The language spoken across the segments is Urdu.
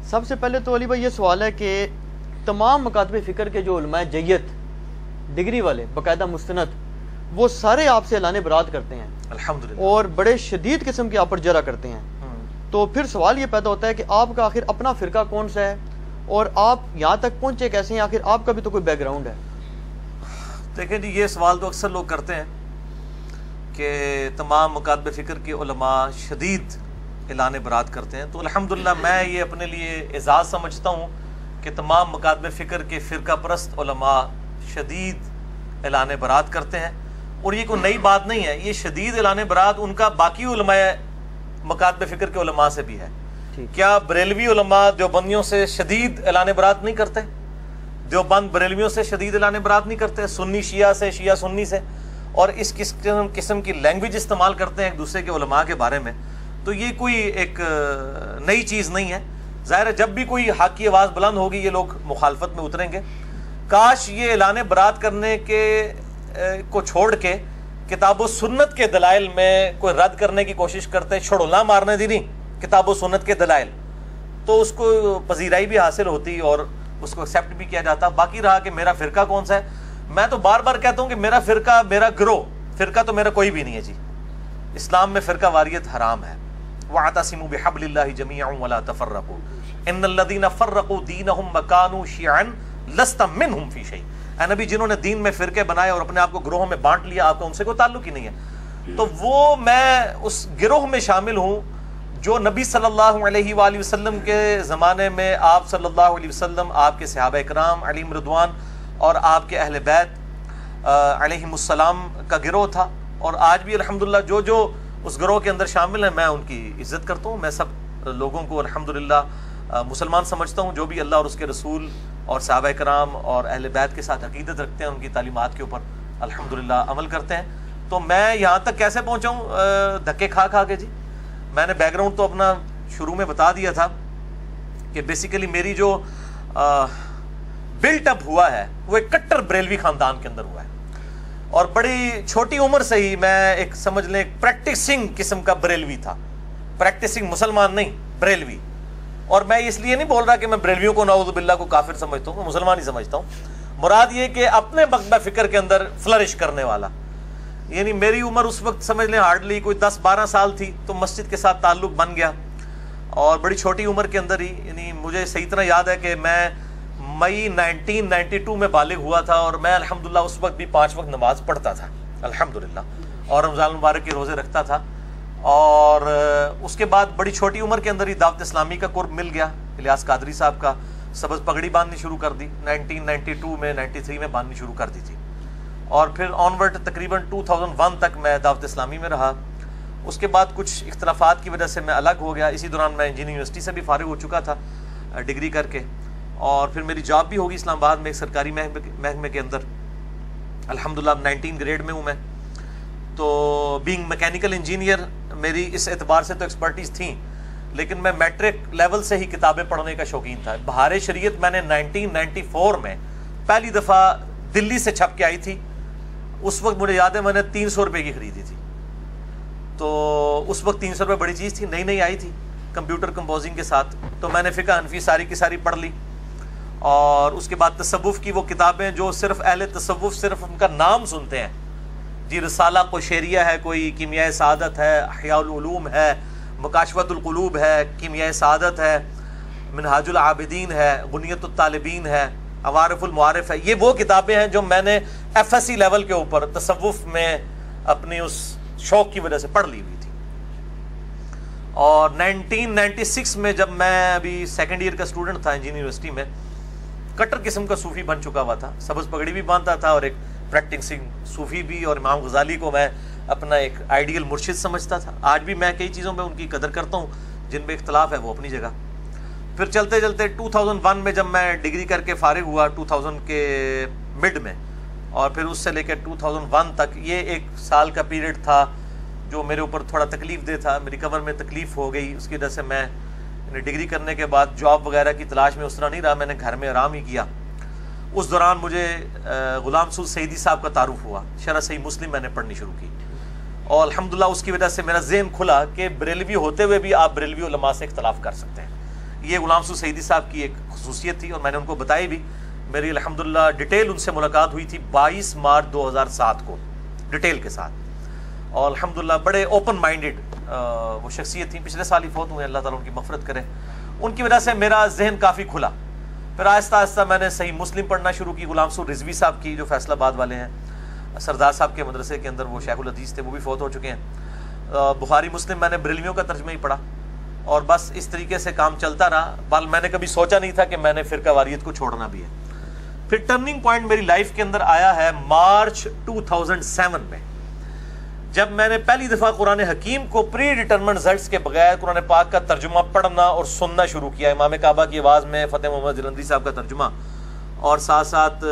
سب سے پہلے تو علی بھائی یہ سوال ہے کہ تمام مکاتب فکر کے جو علماء جیت ڈگری والے باقاعدہ مستند وہ سارے آپ سے اعلان برات کرتے ہیں الحمدللہ، اور بڑے شدید قسم کے آپ پر جرح کرتے ہیں. تو پھر سوال یہ پیدا ہوتا ہے کہ آپ کا آخر اپنا فرقہ کون سا ہے اور آپ یہاں تک پہنچے کیسے ہیں؟ آخر آپ کا بھی تو کوئی بیک گراؤنڈ ہے. دیکھیں جی، یہ سوال تو اکثر لوگ کرتے ہیں کہ تمام مکاتب فکر کے علماء شدید اعلان برات کرتے ہیں. تو الحمدللہ میں یہ اپنے لیے اعزاز سمجھتا ہوں کہ تمام مکاتب فکر کے فرقہ پرست علماء شدید اعلان برات کرتے ہیں. اور یہ کوئی نئی بات نہیں ہے، یہ شدید اعلان برات ان کا باقی علماء مکاتب فکر کے علماء سے بھی ہے. کیا بریلوی علماء دیوبندیوں سے شدید اعلان برات نہیں کرتے؟ دیوبند بریلویوں سے شدید اعلان برات نہیں کرتے؟ سنی شیعہ سے، شیعہ سنی سے، اور اس قسم کی لینگویج استعمال کرتے ہیں ایک دوسرے کے علماء کے بارے میں. تو یہ کوئی ایک نئی چیز نہیں ہے. ظاہر ہے جب بھی کوئی حق کی آواز بلند ہوگی یہ لوگ مخالفت میں اتریں گے. کاش یہ اعلان برات کرنے کے کو چھوڑ کے کتاب و سنت کے دلائل میں کوئی رد کرنے کی کوشش کرتے، چھڑولا مارنے دی نہیں کتاب و سنت کے دلائل، تو اس کو پذیرائی بھی حاصل ہوتی اور اس کو ایکسیپٹ بھی کیا جاتا. باقی رہا کہ میرا فرقہ کون سا ہے، میں تو بار بار کہتا ہوں کہ میرا فرقہ، میرا گروہ، فرقہ تو میرا کوئی بھی نہیں ہے جی. اسلام میں فرقہ واریت حرام ہے. وَاعْتَصِمُوا بِحَبْلِ اللَّهِ جَمِيعًا وَلَا تَفَرَّقُوا إِنَّ الَّذِينَ فَرَّقُوا دِينَهُمْ وَكَانُوا شِيَعًا لَسْتَ مِنْهُمْ فِي شَيْءٍ. اے نبی، جنہوں نے دین میں فرقے بنائے اور اپنے آپ کو گروہوں میں بانٹ لیا، آپ کا ان سے کوئی تعلق ہی نہیں ہے. تو وہ میں اس گروہ میں شامل ہوں جو نبی صلی اللہ علیہ وآلہ وسلم کے زمانے میں آپ صلی اللہ علیہ وسلم، آپ کے صحابہ اکرام علیہم رضوان اور آپ کے اہل بیت علیہم السلام کا گروہ تھا. اور آج بھی الحمدللہ جو اس گروہ کے اندر شامل ہیں میں ان کی عزت کرتا ہوں. میں سب لوگوں کو الحمدللہ مسلمان سمجھتا ہوں جو بھی اللہ اور اس کے رسول اور صحابہ کرام اور اہل بیت کے ساتھ عقیدت رکھتے ہیں، ان کی تعلیمات کے اوپر الحمدللہ عمل کرتے ہیں. تو میں یہاں تک کیسے پہنچا ہوں؟ دھکے کھا کے جی. میں نے بیک گراؤنڈ تو اپنا شروع میں بتا دیا تھا کہ بیسیکلی میری جو بلٹ اپ ہوا ہے وہ ایک کٹر بریلوی خاندان کے اندر ہوا ہے، اور بڑی چھوٹی عمر سے ہی میں ایک سمجھ لیں ایک پریکٹسنگ قسم کا بریلوی تھا. پریکٹسنگ مسلمان نہیں، بریلوی. اور میں اس لیے نہیں بول رہا کہ میں بریلویوں کو نعوذ باللہ کو کافر سمجھتا ہوں، میں مسلمان ہی سمجھتا ہوں. مراد یہ کہ اپنے مکتبہ فکر کے اندر فلرش کرنے والا. یعنی میری عمر اس وقت سمجھ لیں ہارڈلی کوئی 10-12 سال تھی تو مسجد کے ساتھ تعلق بن گیا، اور بڑی چھوٹی عمر کے اندر ہی، یعنی مجھے صحیح طرح یاد ہے کہ میں مئی 1992 میں بالغ ہوا تھا، اور میں الحمدللہ اس وقت بھی 5 وقت نماز پڑھتا تھا الحمدللہ، اور رمضان المبارک کے روزے رکھتا تھا. اور اس کے بعد بڑی چھوٹی عمر کے اندر ہی دعوت اسلامی کا قرب مل گیا. الیاس قادری صاحب کا سبز پگڑی باندھنی شروع کر دی 1992 میں، 93 میں باندھنی شروع کر دی تھی. اور پھر آنورڈ تقریباً 2001 تک میں دعوت اسلامی میں رہا. اس کے بعد کچھ اختلافات کی وجہ سے میں الگ ہو گیا. اسی دوران میں انجینئرنگ یونیورسٹی سے بھی فارغ ہو چکا تھا ڈگری کر کے، اور پھر میری جاب بھی ہوگی اسلام آباد میں ایک سرکاری محکمے کے اندر. الحمدللہ 19 گریڈ میں ہوں میں. تو بینگ میکینیکل انجینئر میری اس اعتبار سے تو ایکسپرٹیز تھیں، لیکن میں میٹرک لیول سے ہی کتابیں پڑھنے کا شوقین تھا. بہار شریعت میں نے 1994 میں پہلی دفعہ دلی سے چھپ کے آئی تھی. اس وقت مجھے یاد ہے میں نے 300 روپے کی خریدی تھی. تو اس وقت 300 روپے بڑی چیز تھی، نئی آئی تھی کمپیوٹر کمپوزنگ کے ساتھ. تو میں نے فقہ حنفی ساری کی ساری پڑھ لی. اور اس کے بعد تصوف کی وہ کتابیں جو صرف اہل تصوف صرف ان کا نام سنتے ہیں جی، رسالہ قشیریہ ہے، کوئی کیمیائے سعادت ہے، احیاء العلوم ہے، مکاشفۃ القلوب ہے، کیمیائے سعادت ہے، منہاج العابدین ہے، غنیۃ الطالبین ہے، عوارف المعارف ہے. یہ وہ کتابیں ہیں جو میں نے ایف ایس سی لیول کے اوپر تصوف میں اپنی اس شوق کی وجہ سے پڑھ لی ہوئی تھی. اور 1996 میں جب میں ابھی سیکنڈ ایئر کا اسٹوڈنٹ تھا انجینئرنگ یونیورسٹی میں، کٹر قسم کا صوفی بن چکا ہوا تھا. سبز پگڑی بھی باندھتا تھا اور ایک پریکٹسنگ صوفی بھی، اور امام غزالی کو میں اپنا ایک آئیڈیل مرشد سمجھتا تھا. آج بھی میں کئی چیزوں میں ان کی قدر کرتا ہوں، جن میں اختلاف ہے وہ اپنی جگہ. پھر چلتے چلتے 2001 میں جب میں ڈگری کر کے فارغ ہوا 2000 کے مڈ میں، اور پھر اس سے لے کے 2001 تک یہ 1 سال کا پیریڈ تھا جو میرے اوپر تھوڑا تکلیف دہ تھا. میری کمر میں تکلیف ہو گئی، اس کی وجہ سے میں ڈگری کرنے کے بعد جاب وغیرہ کی تلاش میں اس طرح نہیں رہا، میں نے گھر میں آرام ہی کیا. اس دوران مجھے غلام سعود سعیدی صاحب کا تعارف ہوا. شرح صحیح مسلم میں نے پڑھنی شروع کی، اور الحمدللہ اس کی وجہ سے میرا ذہن کھلا کہ بریلوی ہوتے ہوئے بھی آپ بریلوی علماء سے اختلاف کر سکتے ہیں. یہ غلام رسول سعیدی صاحب کی ایک خصوصیت تھی اور میں نے ان کو بتائی بھی. میری الحمدللہ ڈیٹیل ان سے ملاقات ہوئی تھی 22 مارچ 2007 کو ڈیٹیل کے ساتھ, اور الحمدللہ بڑے اوپن مائنڈڈ وہ شخصیت تھی. پچھلے سال ہی فوت ہوئے, اللہ تعالیٰ ان کی مغفرت کرے. ان کی وجہ سے میرا ذہن کافی کھلا. پھر آہستہ آہستہ میں نے صحیح مسلم پڑھنا شروع کی. غلام رسول رضوی صاحب کی جو فیصل آباد والے ہیں, سردار صاحب کے مدرسے کے اندر وہ شیخ الحدیث تھے, وہ بھی فوت ہو چکے ہیں. بخاری مسلم میں نے بریلویوں کا ترجمہ ہی پڑھا, اور بس اس طریقے سے کام چلتا رہا. بل میں نے کبھی سوچا نہیں تھا کہ میں نے فرقہ واریت کو چھوڑنا بھی ہے. پھر ٹرننگ پوائنٹ میری لائف کے اندر آیا ہے مارچ 2007 میں, جب میں نے پہلی دفعہ قرآن حکیم کو پری ڈیٹرمنٹ رزلٹس کے بغیر قرآن پاک کا ترجمہ پڑھنا اور سننا شروع کیا. امام کعبہ کی آواز میں فتح محمد جلندری صاحب کا ترجمہ, اور ساتھ ساتھ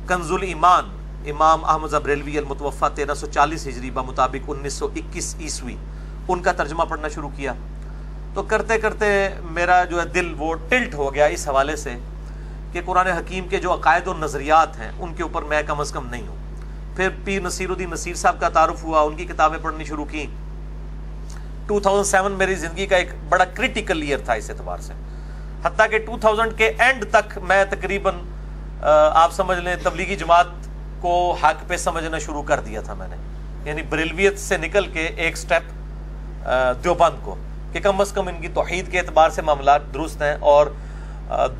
کنز الایمان امام احمد بریلوی المتوفی 1340 ہجری بمطابق 1921 عیسوی, ان کا ترجمہ پڑھنا شروع کیا. تو کرتے کرتے میرا جو ہے دل وہ ٹلٹ ہو گیا اس حوالے سے کہ قرآن حکیم کے جو عقائد و نظریات ہیں ان کے اوپر میں کم از کم نہیں ہوں. پھر پیر نصیر الدین نصیر صاحب کا تعارف ہوا, ان کی کتابیں پڑھنی شروع کی. 2007 میری زندگی کا ایک بڑا کرٹیکل ایئر تھا اس اعتبار سے, حتیٰ کہ 2000 کے اینڈ تک میں تقریباً آپ سمجھ لیں تبلیغی جماعت کو حق پہ سمجھنا شروع کر دیا تھا میں نے, یعنی بریلویت سے نکل کے ایک سٹیپ دیوبند کو, کہ کم از کم ان کی توحید کے اعتبار سے معاملات درست ہیں. اور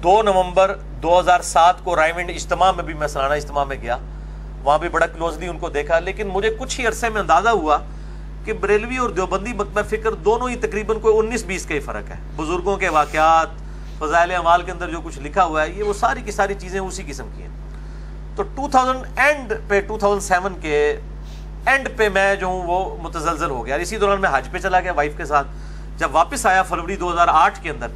2 نومبر 2007 کو رائے اجتماع میں بھی میں سالانہ اجتماع میں گیا, وہاں بھی بڑا کلوزلی ان کو دیکھا. لیکن مجھے کچھ ہی عرصے میں اندازہ ہوا کہ بریلوی اور دیوبندی مکتبہ فکر دونوں ہی تقریباً کوئی 19-20 کا ہی فرق ہے. بزرگوں کے واقعات, فضائل اعمال کے اندر جو کچھ لکھا ہوا ہے, یہ وہ ساری کی ساری چیزیں اسی قسم کی ہیں. تو 2007 کے اینڈ پہ میں جو ہوں وہ متزلزل ہو گیا. اسی دوران میں حج پہ چلا گیا وائف کے ساتھ. جب واپس آیا فروری 2008 کے اندر,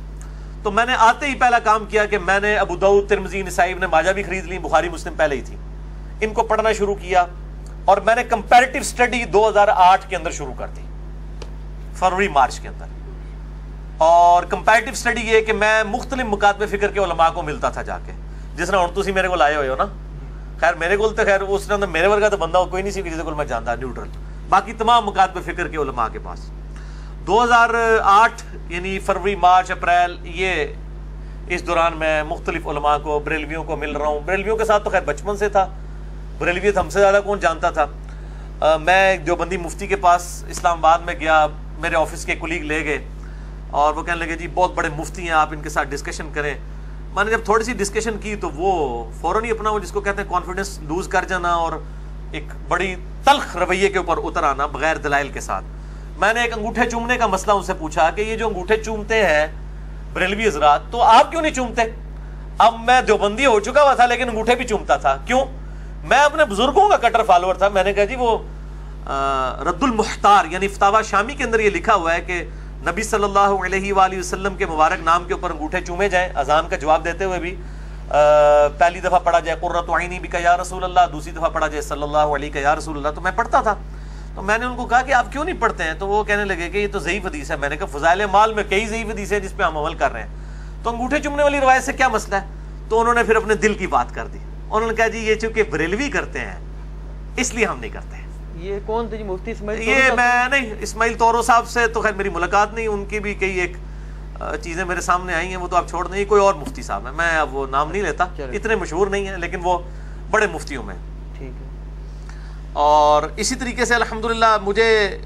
تو میں نے آتے ہی پہلا کام کیا کہ میں نے ابو داؤد, ترمذی, نسائی, ابن ماجہ بھی خرید لی, بخاری مسلم پہلے ہی تھی, ان کو پڑھنا شروع کیا. اور میں نے کمپیریٹیو اسٹڈی 2008 کے اندر شروع کر دی, فروری مارچ کے اندر. اور کمپیریٹیو اسٹڈی یہ کہ میں مختلف مکاتب فکر کے علماء کو ملتا تھا جا کے, جس طرح تسی میرے کو لائے ہوئے ہو نا. خیر میرے کو تو خیر اس طرح میرے ورگا تو بندہ کوئی نہیں سی جس کو میں جانتا, نیوٹرل. باقی تمام مکاتب فکر کے علماء کے پاس 2008 یعنی فروری, مارچ, اپریل, یہ اس دوران میں مختلف علماء کو, بریلویوں کو مل رہا ہوں. بریلویوں کے ساتھ تو خیر بچپن سے تھا, بریلویت ہم سے زیادہ کون جانتا تھا. میں دیوبندی مفتی کے پاس اسلام آباد میں گیا, میرے آفس کے کولیگ لے گئے اور وہ کہنے لگے جی بہت بڑے مفتی ہیں, آپ ان کے ساتھ ڈسکشن کریں. میں نے جب تھوڑی سی ڈسکشن کی تو وہ فوراً ہی اپنا وہ جس کو کہتے ہیں کانفیڈنس لوز کر جانا اور ایک بڑی تلخ رویے کے اوپر اتر آنا بغیر دلائل کے ساتھ. میں نے ایک انگوٹھے چومنے کا مسئلہ ان سے پوچھا کہ یہ جو انگوٹھے چومتے ہیں بریلوی حضرات, تو آپ کیوں نہیں چومتے؟ اب میں دیوبندی ہو چکا ہوا تھا لیکن انگوٹھے بھی چومتا تھا. کیوں؟ میں اپنے بزرگوں کا کٹر فالوور تھا. میں نے کہا جی وہ رد المحتار یعنی فتاوی شامی کے اندر یہ لکھا ہوا ہے کہ نبی صلی اللہ علیہ وآلہ وسلم کے مبارک نام کے اوپر انگوٹھے چومے جائیں, اذان کا جواب دیتے ہوئے بھی پہلی دفعہ پڑھا جائے قرۃ عینی بک یا رسول اللہ, دوسری دفعہ پڑھا جائے صلی اللہ علیہ یا رسول اللہ. تو میں پڑھتا تھا. تو میں نے ان کو کہا کہ آپ کیوں نہیں پڑھتے ہیں؟ تو وہ کہنے لگے کہ یہ تو ضعیف حدیث ہے. میں نے کہا فضائل اعمال میں کئی ضعیف حدیث ہیں جس پہ ہم عمل کر رہے ہیں, تو انگوٹھے چومنے والی روایت سے کیا مسئلہ ہے؟ تو انہوں نے پھر اپنے دل کی بات کر دی. انہوں نے کہا جی یہ چونکہ بریلوی کرتے ہیں اس لیے ہم نہیں کرتے ہیں. یہ کون تھے جی؟ مفتی اسماعیل؟ یہ میں نہیں, اسماعیل طورو صاحب سے تو خیر میری ملاقات نہیں, ان کی بھی کئی ایک چیزیں میرے سامنے آئی ہیں, وہ تو آپ چھوڑ دیں. کوئی اور مفتی صاحب ہیں, میں اب وہ نام نہیں لیتا, اتنے مشہور نہیں ہیں لیکن وہ بڑے مفتیوں میں. ٹھیک ہے. اور اسی طریقے سے الحمدللہ مجھے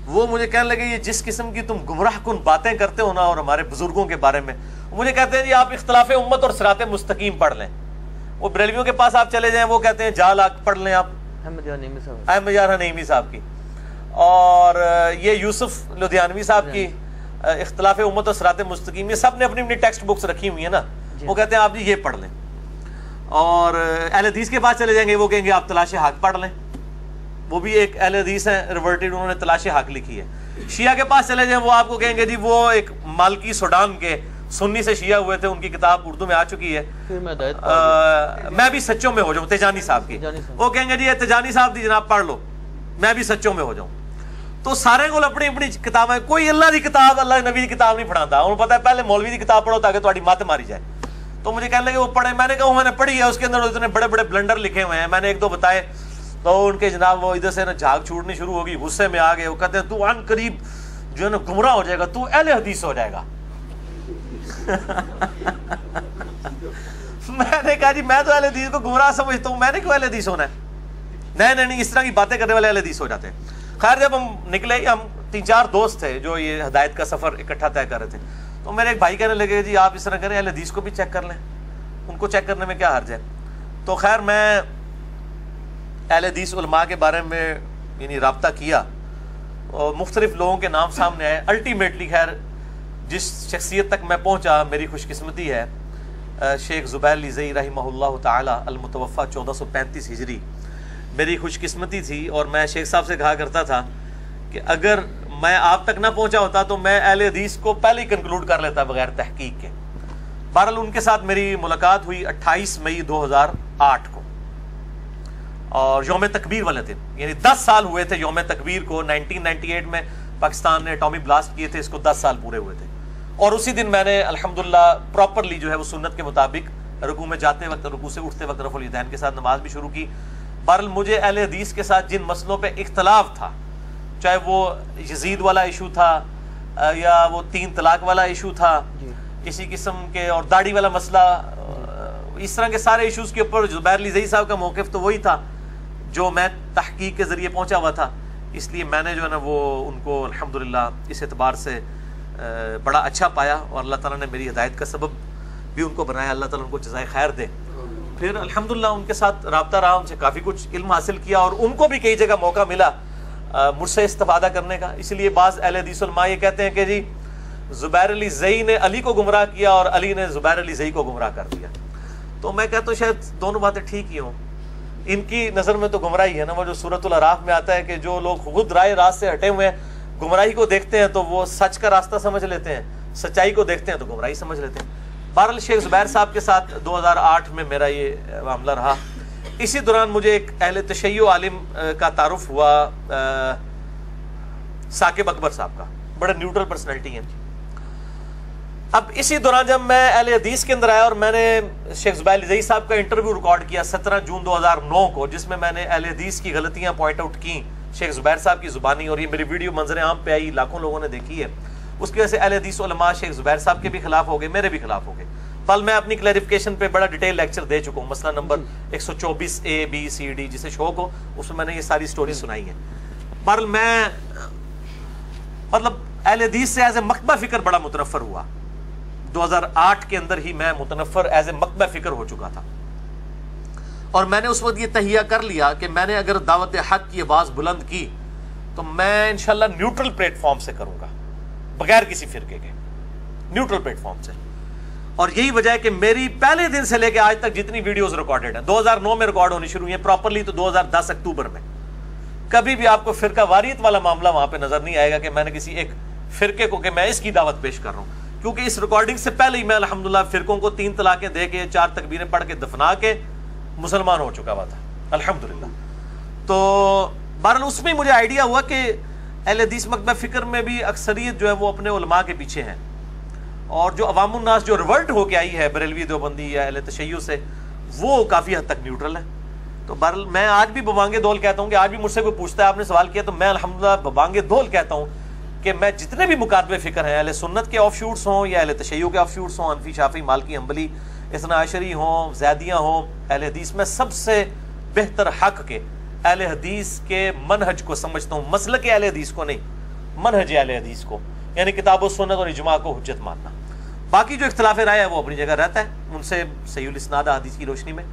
کہنے لگے یہ جس قسم کی تم گمراہ کن باتیں کرتے ہو نا اور ہمارے بزرگوں کے بارے میں, مجھے کہتے ہیں جی آپ اختلاف امت اور صراط مستقیم پڑھ لیں. وہ بریلویوں کے پاس آپ چلے جائیں, وہ کہتے ہیں جال پڑھ لیں آپ احمد یار نعیمی صاحب کی, اور یہ یوسف لدھیانوی صاحب کی اختلاف امت اور صراط مستقیم, یہ سب نے اپنی اپنی ٹیکسٹ بکس رکھی ہوئی ہیں نا. وہ کہتے ہیں آپ جی یہ پڑھ لیں. اور اہل حدیث کے پاس چلے جائیں گے, وہ کہیں گے آپ تلاش حق پڑھ لیں. وہ بھی ایک اہل حدیث ہیں ریورٹڈ, انہوں نے تلاش حق لکھی ہے. شیعہ کے پاس چلے جائیں, وہ آپ کو کہیں گے جی وہ ایک مالکی سوڈان کے سنی سے شیعہ ہوئے تھے, ان کی کتاب اردو میں آ چکی ہے, میں بھی سچوں میں ہو جاؤں, تیجانی صاحب کی. وہ کہیں گے جی یہ تیجانی صاحب دی جناب پڑھ لو, میں بھی سچوں میں ہو جاؤں. تو سارے کو اپنی اپنی کتابیں, کوئی اللہ دی کتاب اللہ نبی دی کتاب نہیں پڑھاتا. انہوں پتا ہے پہلے مولوی دی کتاب پڑھو تاکہ تمہاری مت ماری جائے. تو مجھے کہنے لگے وہ پڑھے. میں نے کہا میں نے پڑھی ہے, اس کے اندر اتنے بڑے بڑے بلنڈر لکھے ہوئے ہیں. میں نے ایک دو بتائے تو ان کے جناب وہ ادھر سے نا جھاگ چھوڑنی شروع ہوگی, غصے میں آ گئے. وہ کہتے ہیں تو عن قریب جو ہے نا گمراہ ہو جائے گا, تو اہل حدیث ہو جائے گا. میں نے کہا جی میں تو اہل حدیث کو گمراہ سمجھتا ہوں، میں نے کیوں اہل حدیث ہونا ہے؟ نہیں، اس طرح کی باتیں کرنے والے اہل حدیث ہو جاتے ہیں۔ خیر جب ہم نکلے، ہم 3-4 دوست تھے جو یہ ہدایت کا سفر اکٹھا طے کر رہے تھے، تو میرے ایک بھائی کہنے لگے جی آپ اس طرح کریں، اہل حدیث کو بھی چیک کر لیں، ان کو چیک کرنے میں کیا حرج ہے؟ تو خیر میں اہل حدیث علماء کے بارے میں یعنی رابطہ کیا اور مختلف لوگوں کے نام سامنے آئے۔ الٹیمیٹلی خیر جس شخصیت تک میں پہنچا، میری خوش قسمتی ہے، شیخ زبیر علی زئی رحمہ اللہ تعالی المتوفی 1435 ہجری میری خوش قسمتی تھی، اور میں شیخ صاحب سے کہا کرتا تھا کہ اگر میں آپ تک نہ پہنچا ہوتا تو میں اہل حدیث کو پہلے ہی کنکلوڈ کر لیتا بغیر تحقیق کے۔ بہرحال ان کے ساتھ میری ملاقات ہوئی 28 مئی 2008 کو، اور یوم تکبیر والے دن، یعنی 10 سال ہوئے تھے یوم تکبیر کو۔ 1998 میں پاکستان نے ایٹمی بلاسٹ کیے تھے، اس کو 10 سال پورے ہوئے تھے، اور اسی دن میں نے الحمدللہ پراپرلی جو ہے وہ سنت کے مطابق رکوع میں جاتے وقت، رکوع سے اٹھتے وقت رفع الیدین کے ساتھ نماز بھی شروع کی۔ بہرحال مجھے اہل حدیث کے ساتھ جن مسئلوں پہ اختلاف تھا، چاہے وہ یزید والا ایشو تھا یا وہ 3 طلاق والا ایشو تھا، کسی قسم کے اور داڑھی والا مسئلہ، اس طرح کے سارے ایشوز کے اوپر زبیر علی زئی صاحب کا موقف تو وہی تھا جو میں تحقیق کے ذریعے پہنچا ہوا تھا۔ اس لیے میں نے جو ہے نا وہ ان کو الحمدللہ اس اعتبار سے بڑا اچھا پایا، اور اللہ تعالیٰ نے میری ہدایت کا سبب بھی ان کو بنایا، اللہ تعالیٰ ان کو جزائے خیر دے۔ پھر الحمدللہ ان کے ساتھ رابطہ رہا، ان سے کافی کچھ علم حاصل کیا، اور ان کو بھی کئی جگہ موقع ملا مجھ سے استفادہ کرنے کا۔ اس لیے بعض اہل حدیث علماء یہ کہتے ہیں کہ جی زبیر علی زئی نے علی کو گمراہ کیا اور علی نے زبیر علی زئی کو گمراہ کر دیا، تو میں کہتا ہوں شاید دونوں باتیں ٹھیک ہی ہوں۔ ان کی نظر میں تو گمراہی ہے نا، وہ جو سورۃ الاعراف میں آتا ہے کہ جو لوگ خود رائے راست سے ہٹے ہوئے ہیں، گمراہی کو دیکھتے ہیں تو وہ سچ کا راستہ سمجھ لیتے ہیں، سچائی کو دیکھتے ہیں تو گمراہی سمجھ لیتے ہیں۔ بہرحال شیخ زبیر صاحب کے ساتھ 2008 میں میرا یہ معاملہ رہا۔ اسی دوران مجھے ایک اہل تشیع عالم کا تعارف ہوا، ثاقب اکبر صاحب کا، بڑے نیوٹرل پرسنالٹی ہیں۔ اب اسی دوران جب میں اہل حدیث کے اندر آیا اور میں نے شیخ زبیر علی زئی صاحب کا انٹرویو ریکارڈ کیا 17 جون 2009 کو، جس میں میں نے اہل حدیث کی غلطیاں پوائنٹ آؤٹ کی شیخ زبیر صاحب کی زبانی، اور یہ میری ویڈیو منظر عام پہ آئی، لاکھوں لوگوں نے دیکھی ہے۔ اس کی وجہ سے اہل حدیث علماء شیخ زبیر صاحب کے بھی خلاف ہو گئے، میرے بھی خلاف ہو گئے۔ پل میں اپنی کلیریفیکیشن پہ بڑا ڈیٹیل لیکچر دے چکا ہوں، مسئلہ number 124 A B C D، جسے شوق ہو اس میں میں نے یہ ساری سٹوری سنائی ہے۔ بہرحال میں مطلب اہل حدیث سے ایز اے مکتبہ فکر بڑا متنفر ہوا۔ 2008 کے اندر ہی میں متنفر ایز اے مکتبہ فکر ہو چکا تھا، اور میں نے اس وقت یہ تہیہ کر لیا کہ میں نے اگر دعوت حق کی آواز بلند کی تو میں انشاءاللہ نیوٹرل پلیٹ فارم سے کروں گا، بغیر کسی فرقے کے، نیوٹرل پلیٹ فارم سے۔ اور یہی وجہ ہے کہ میری پہلے دن سے لے کے آج تک جتنی ویڈیوز ریکارڈڈ ہیں، 2009 میں ریکارڈ ہونی شروع ہوئی ہیں پراپرلی تو 2010 اکتوبر میں، کبھی بھی آپ کو فرقہ واریت والا معاملہ وہاں پہ نظر نہیں آئے گا کہ میں نے کسی ایک فرقے کو کہ میں اس کی دعوت پیش کر رہا ہوں، کیونکہ اس ریکارڈنگ سے پہلے ہی میں الحمدللہ فرقوں کو 3 طلاقیں دے کے 4 تکبیریں پڑھ کے دفنا کے مسلمان ہو چکا ہوا تھا الحمدللہ۔ تو بہرحال اس میں مجھے آئیڈیا ہوا کہ اہل حدیث مکتبہ فکر میں بھی اکثریت جو ہے وہ اپنے علماء کے پیچھے ہیں، اور جو عوام الناس جو ریولٹ ہو کے آئی ہے بریلوی دیوبندی یا اہل تشیع سے، وہ کافی حد تک نیوٹرل ہے۔ تو بہرحال میں آج بھی ببانگ دول کہتا ہوں کہ آج بھی مجھ سے کوئی پوچھتا ہے آپ نے سوال کیا تو میں الحمدللہ ببانگ دول کہتا ہوں کہ میں جتنے بھی مکاتبے فکر ہیں، اہل سنت کے آف شوٹس ہوں یا اہل تشیع کے آف شوٹس ہوں، حنفی شافعی مالکی حنبلی اثنا عشری ہوں، زیدیاں ہوں، اہل حدیث میں سب سے بہتر حق کے اہل حدیث کے منہج کو سمجھتا ہوں، مسلک اہل حدیث کو نہیں، منہج اہل حدیث کو، یعنی کتاب و سنت اور اجماع کو حجت ماننا۔ باقی جو اختلاف رائے ہے وہ اپنی جگہ رہتا ہے، ان سے صحیح الاسناد حدیث کی روشنی میں۔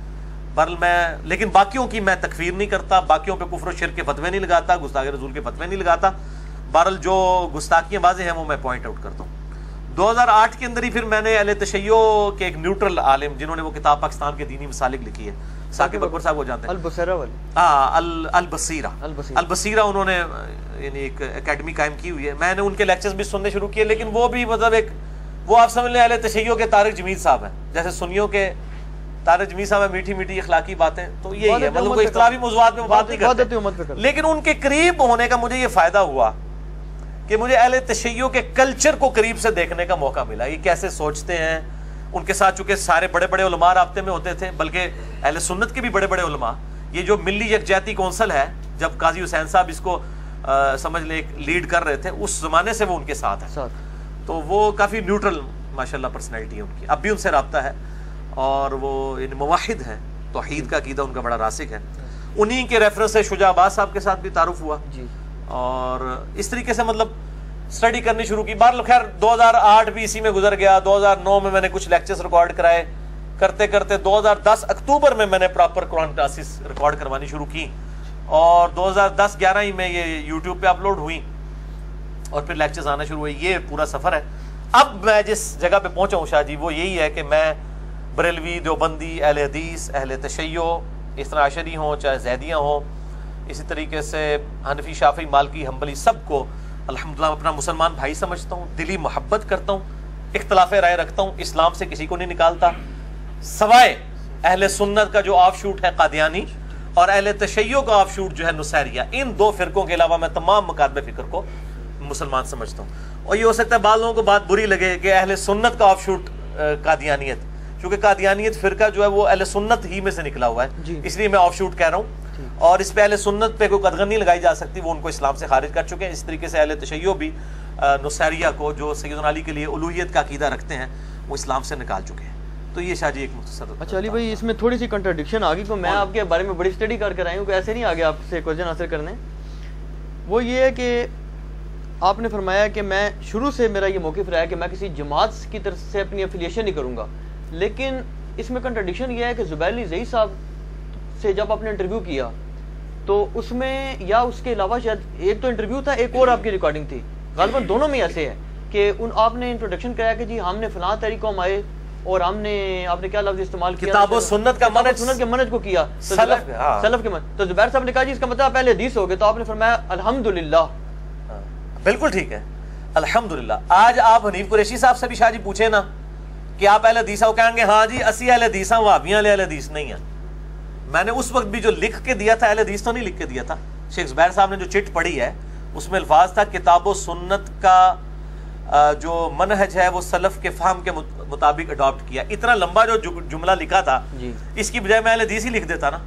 بہرحال میں لیکن باقیوں کی میں تکفیر نہیں کرتا، باقیوں پہ کفر و شرک کے فتوے نہیں لگاتا، گستاخی رسول کے فتوے نہیں لگاتا۔ بہرحال جو گستاخیاں واضح ہیں وہ میں پوائنٹ آؤٹ کرتا ہوں۔ 2008 کے اندر ہی پھر میں نے اہل تشیع کے ایک نیوٹرل عالم جنہوں نے وہ کتاب پاکستان کے دینی مسالک لکھی ہے، ثاقب اکبر صاحب وہ جانتے ہیں، البصیرہ والی، ہاں البصیرہ انہوں نے یعنی ایک اکیڈمی قائم کی ہوئی ہے۔ میں نے ان کے لیکچرز بھی سننے شروع کیے، لیکن وہ بھی مطلب ایک وہ آپ سمجھ لیں اہل تشیع کے طارق جمیل صاحب ہیں، جیسے سنیوں کے طارق جمیل صاحب ہیں، میٹھی میٹھی اخلاقی باتیں، تو یہی ہے مطلب کوئی اختلافی موضوعات میں بات نہیں کرتے، لیکن ان کے قریب ہونے کا مجھے یہ فائدہ ہوا کہ مجھے اہل تشیع کے کلچر کو قریب سے دیکھنے کا موقع ملا، یہ کیسے سوچتے ہیں۔ ان کے ساتھ چونکہ سارے بڑے بڑے علماء رابطے میں ہوتے تھے، بلکہ اہل سنت کے بھی بڑے بڑے علماء، یہ جو ملی یکجہتی کونسل ہے، جب قاضی حسین صاحب اس کو سمجھ لیں لیڈ کر رہے تھے، اس زمانے سے وہ ان کے ساتھ ہیں، تو وہ کافی نیوٹرل ماشاءاللہ پرسنالٹی ہے ان کی, اب بھی ان سے رابطہ ہے, اور وہ موحد ہیں, توحید کا عقیدہ ان کا بڑا راسخ ہے. انہی کے ریفرنس سے شجاع عباس صاحب کے ساتھ بھی تعارف ہوا جی, اور اس طریقے سے مطلب اسٹڈی کرنی شروع کی. بہرحال خیر 2008 بھی اسی میں گزر گیا. 2009 میں نے کچھ لیکچرز ریکارڈ کرائے, کرتے کرتے 2010 اکتوبر میں نے پراپر قرآن کلاسز ریکارڈ کروانی شروع کی, اور 2010-11 ہی میں یہ یوٹیوب پہ اپلوڈ ہوئی, اور پھر لیکچرز آنا شروع ہوئے. یہ پورا سفر ہے. اب میں جس جگہ پہ پہنچا ہوں شاہ جی, وہ یہی ہے کہ میں بریلوی, دیوبندی, اہل حدیث, اہل تشیع, اثنا عشری ہوں, چاہے زیدیاں ہوں, اسی طریقے سے حنفی, شافعی, مالکی, حنبلی, سب کو الحمدللہ اپنا مسلمان بھائی سمجھتا ہوں, دلی محبت کرتا ہوں, اختلاف رائے رکھتا ہوں, اسلام سے کسی کو نہیں نکالتا, سوائے اہل سنت کا جو آف شوٹ ہے قادیانی, اور اہل تشیع کا آف شوٹ جو ہے نصیریہ. ان دو فرقوں کے علاوہ میں تمام مکاتب فکر کو مسلمان سمجھتا ہوں. اور یہ ہو سکتا ہے بعض لوگوں کو بات بری لگے کہ اہل سنت کا آف شوٹ قادیانیت, کیونکہ قادیانیت فرقہ جو ہے وہ اہل سنت ہی میں سے نکلا ہوا ہے, اس لیے میں آف شوٹ کہہ رہا ہوں, اور اس پہ اہل سنت پہ کوئی قدغن نہیں لگائی جا سکتی, وہ ان کو اسلام سے خارج کر چکے ہیں. اس طریقے سے اہل تشیع بھی نصیریہ کو, جو سیدنا علی کے لیے الوہیت کا عقیدہ رکھتے ہیں, وہ اسلام سے نکال چکے ہیں. تو یہ شاہ جی ایک مختصر. اچھا علی بھائی, اس میں تھوڑی سی کنٹرڈکشن آ گئی, تو میں آپ کے بارے میں بڑی اسٹڈی کر آئی ہوں کہ ایسے نہیں آگے آپ سے کویشچن آنسر کرنے. وہ یہ ہے کہ آپ نے فرمایا کہ میں شروع سے میرا یہ موقف رہا ہے کہ میں کسی جماعت کی طرف سے اپنی افیلیشن نہیں کروں گا, لیکن اس میں کنٹرڈکشن یہ ہے کہ زبیر علی زئی صاحب سے جب آپ نے انٹرویو کیا تو اس میں, یا اس کے علاوہ شاید ایک تو انٹرویو تھا, ایک اور آپ کی ریکارڈنگ تھی, غالباً دونوں میں ایسے ہے کہ آپ نے انٹروڈکشن کرایا کہ جی ہم نے فلاں تحریک کو ہم آئے, اور آپ نے کیا لفظ استعمال کیا, کتاب و سنت کا منہج, سنت کے منہج کو کیا, سلف کے منہج. تو زبیر صاحب نے کہا جی اس کا مطلب پہلے حدیث ہو گئے, تو آپ نے فرمایا الحمدللہ. بالکل ٹھیک ہے, الحمدللہ. آج آپ حنیف قریشی صاحب سے بھی شاہ جی پوچھیں نا کہ آپ اہل حدیث ہو, کہیں گے ہاں جی اسی اہل حدیث ہیں, وہابیاں اہل حدیث نہیں ہیں. میں نے اس وقت بھی جو لکھ کے دیا تھا, اہل حدیث تو نہیں لکھ کے دیا تھا. شیخ زبیر صاحب نے جو چٹ پڑھی ہے اس میں الفاظ تھا کتاب و سنت کا جو منہج ہے وہ سلف کے فہم کے مطابق اڈاپٹ کیا. اتنا لمبا جو جملہ لکھا تھا اس کی بجائے میں اہل حدیث ہی لکھ دیتا نا,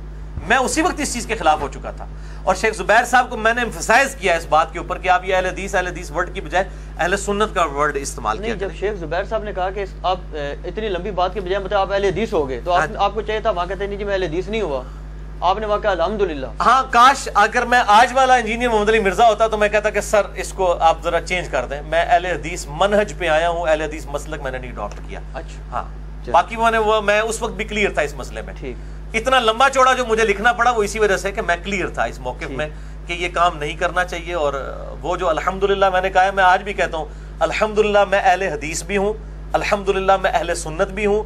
میں اسی وقت اس چیز کے خلاف ہو چکا تھا. اور شیخ زبیر صاحب کو میں نے ایمفسائز کیا اس بات کے اوپر کہ آپ یہ اہل حدیث ورڈ کی بجائے اہل سنت کا ورڈ استعمال کیا. جب شیخ زبیر صاحب نے کہا کہ آپ اتنی لمبی بات کے بجائے مطلب آپ اہل حدیث ہو گئے, تو آپ کو چاہیے تھا وہاں کہتے نہیں جی میں اہل حدیث نہیں ہوا, آپ نے وہاں کہا الحمدللہ. ہاں کاش اگر میں آج والا انجینئر محمد علی مرزا ہوتا تو میں کہتا کہ سر اس کو آپ ذرا چینج کر دیں, میں اہل حدیث منہج پہ آیا ہوں, اہل حدیث مسلک میں نے نہیں اڈاپٹ کیا. اچھا ہاں, باقی میں اس وقت بھی کلیئر تھا اس مسئلے میں. اتنا لمبا چوڑا جو مجھے لکھنا پڑا وہ اسی وجہ سے کہ میں کلیئر تھا اس موقف میں کہ یہ کام نہیں کرنا چاہیے. اور وہ جو الحمدللہ میں نے کہا ہے, میں آج بھی کہتا ہوں الحمدللہ میں اہل حدیث بھی ہوں, الحمدللہ میں اہل سنت بھی ہوں,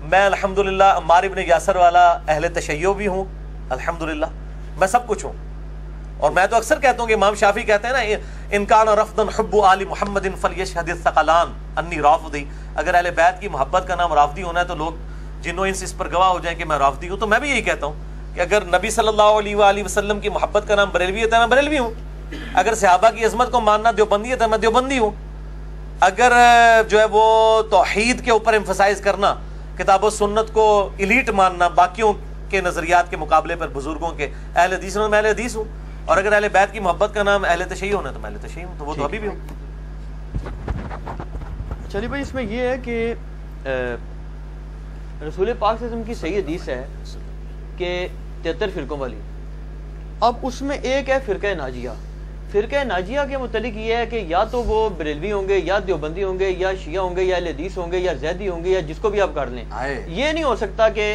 میں الحمدللہ عمار ابن یاسر والا اہل تشیع بھی ہوں, الحمدللہ میں سب کچھ ہوں. اور میں تو اکثر کہتا ہوں کہ امام شافعی کہتے ہیں نا ان کان رفضا حب آل محمد فلیشهد الثقلان انی رافضی, اگر اہل بیت کی محبت کا نام رافضی ہونا ہے تو لوگ جنوں انس اس پر گواہ ہو جائیں کہ میں رافضی ہوں. تو میں بھی یہی کہتا ہوں کہ اگر نبی صلی اللہ علیہ وآلہ وسلم کی محبت کا نام بریلوی ہے تو میں بریلوی ہوں, اگر صحابہ کی عظمت کو ماننا دیوبندی ہے تو میں دیوبندی ہوں, اگر جو ہے وہ توحید کے اوپر ایمفسائز کرنا, کتاب و سنت کو ایلیٹ ماننا باقیوں کے نظریات کے مقابلے پر بزرگوں کے, اہل حدیث میں اہل حدیث ہوں, اور اگر اہل بیت کی محبت کا نام اہل تشیع ہونا تو میں اہل تشیع ہوں, تو وہ تو ابھی بھی ہوں. چلیے بھائی, اس میں یہ ہے کہ رسول پاک صلی اللہ علیہ وسلم کی صحیح حدیث ہے کہ 73 فرقوں والی. اب اس میں ایک ہے فرقہ ناجیہ. فرقہ ناجیہ کے متعلق یہ ہے کہ یا تو وہ بریلوی ہوں گے, یا دیوبندی ہوں گے, یا شیعہ ہوں گے, یا اہل حدیث ہوں گے, یا زیدی ہوں گے, یا جس کو بھی آپ کر لیں. یہ نہیں ہو سکتا کہ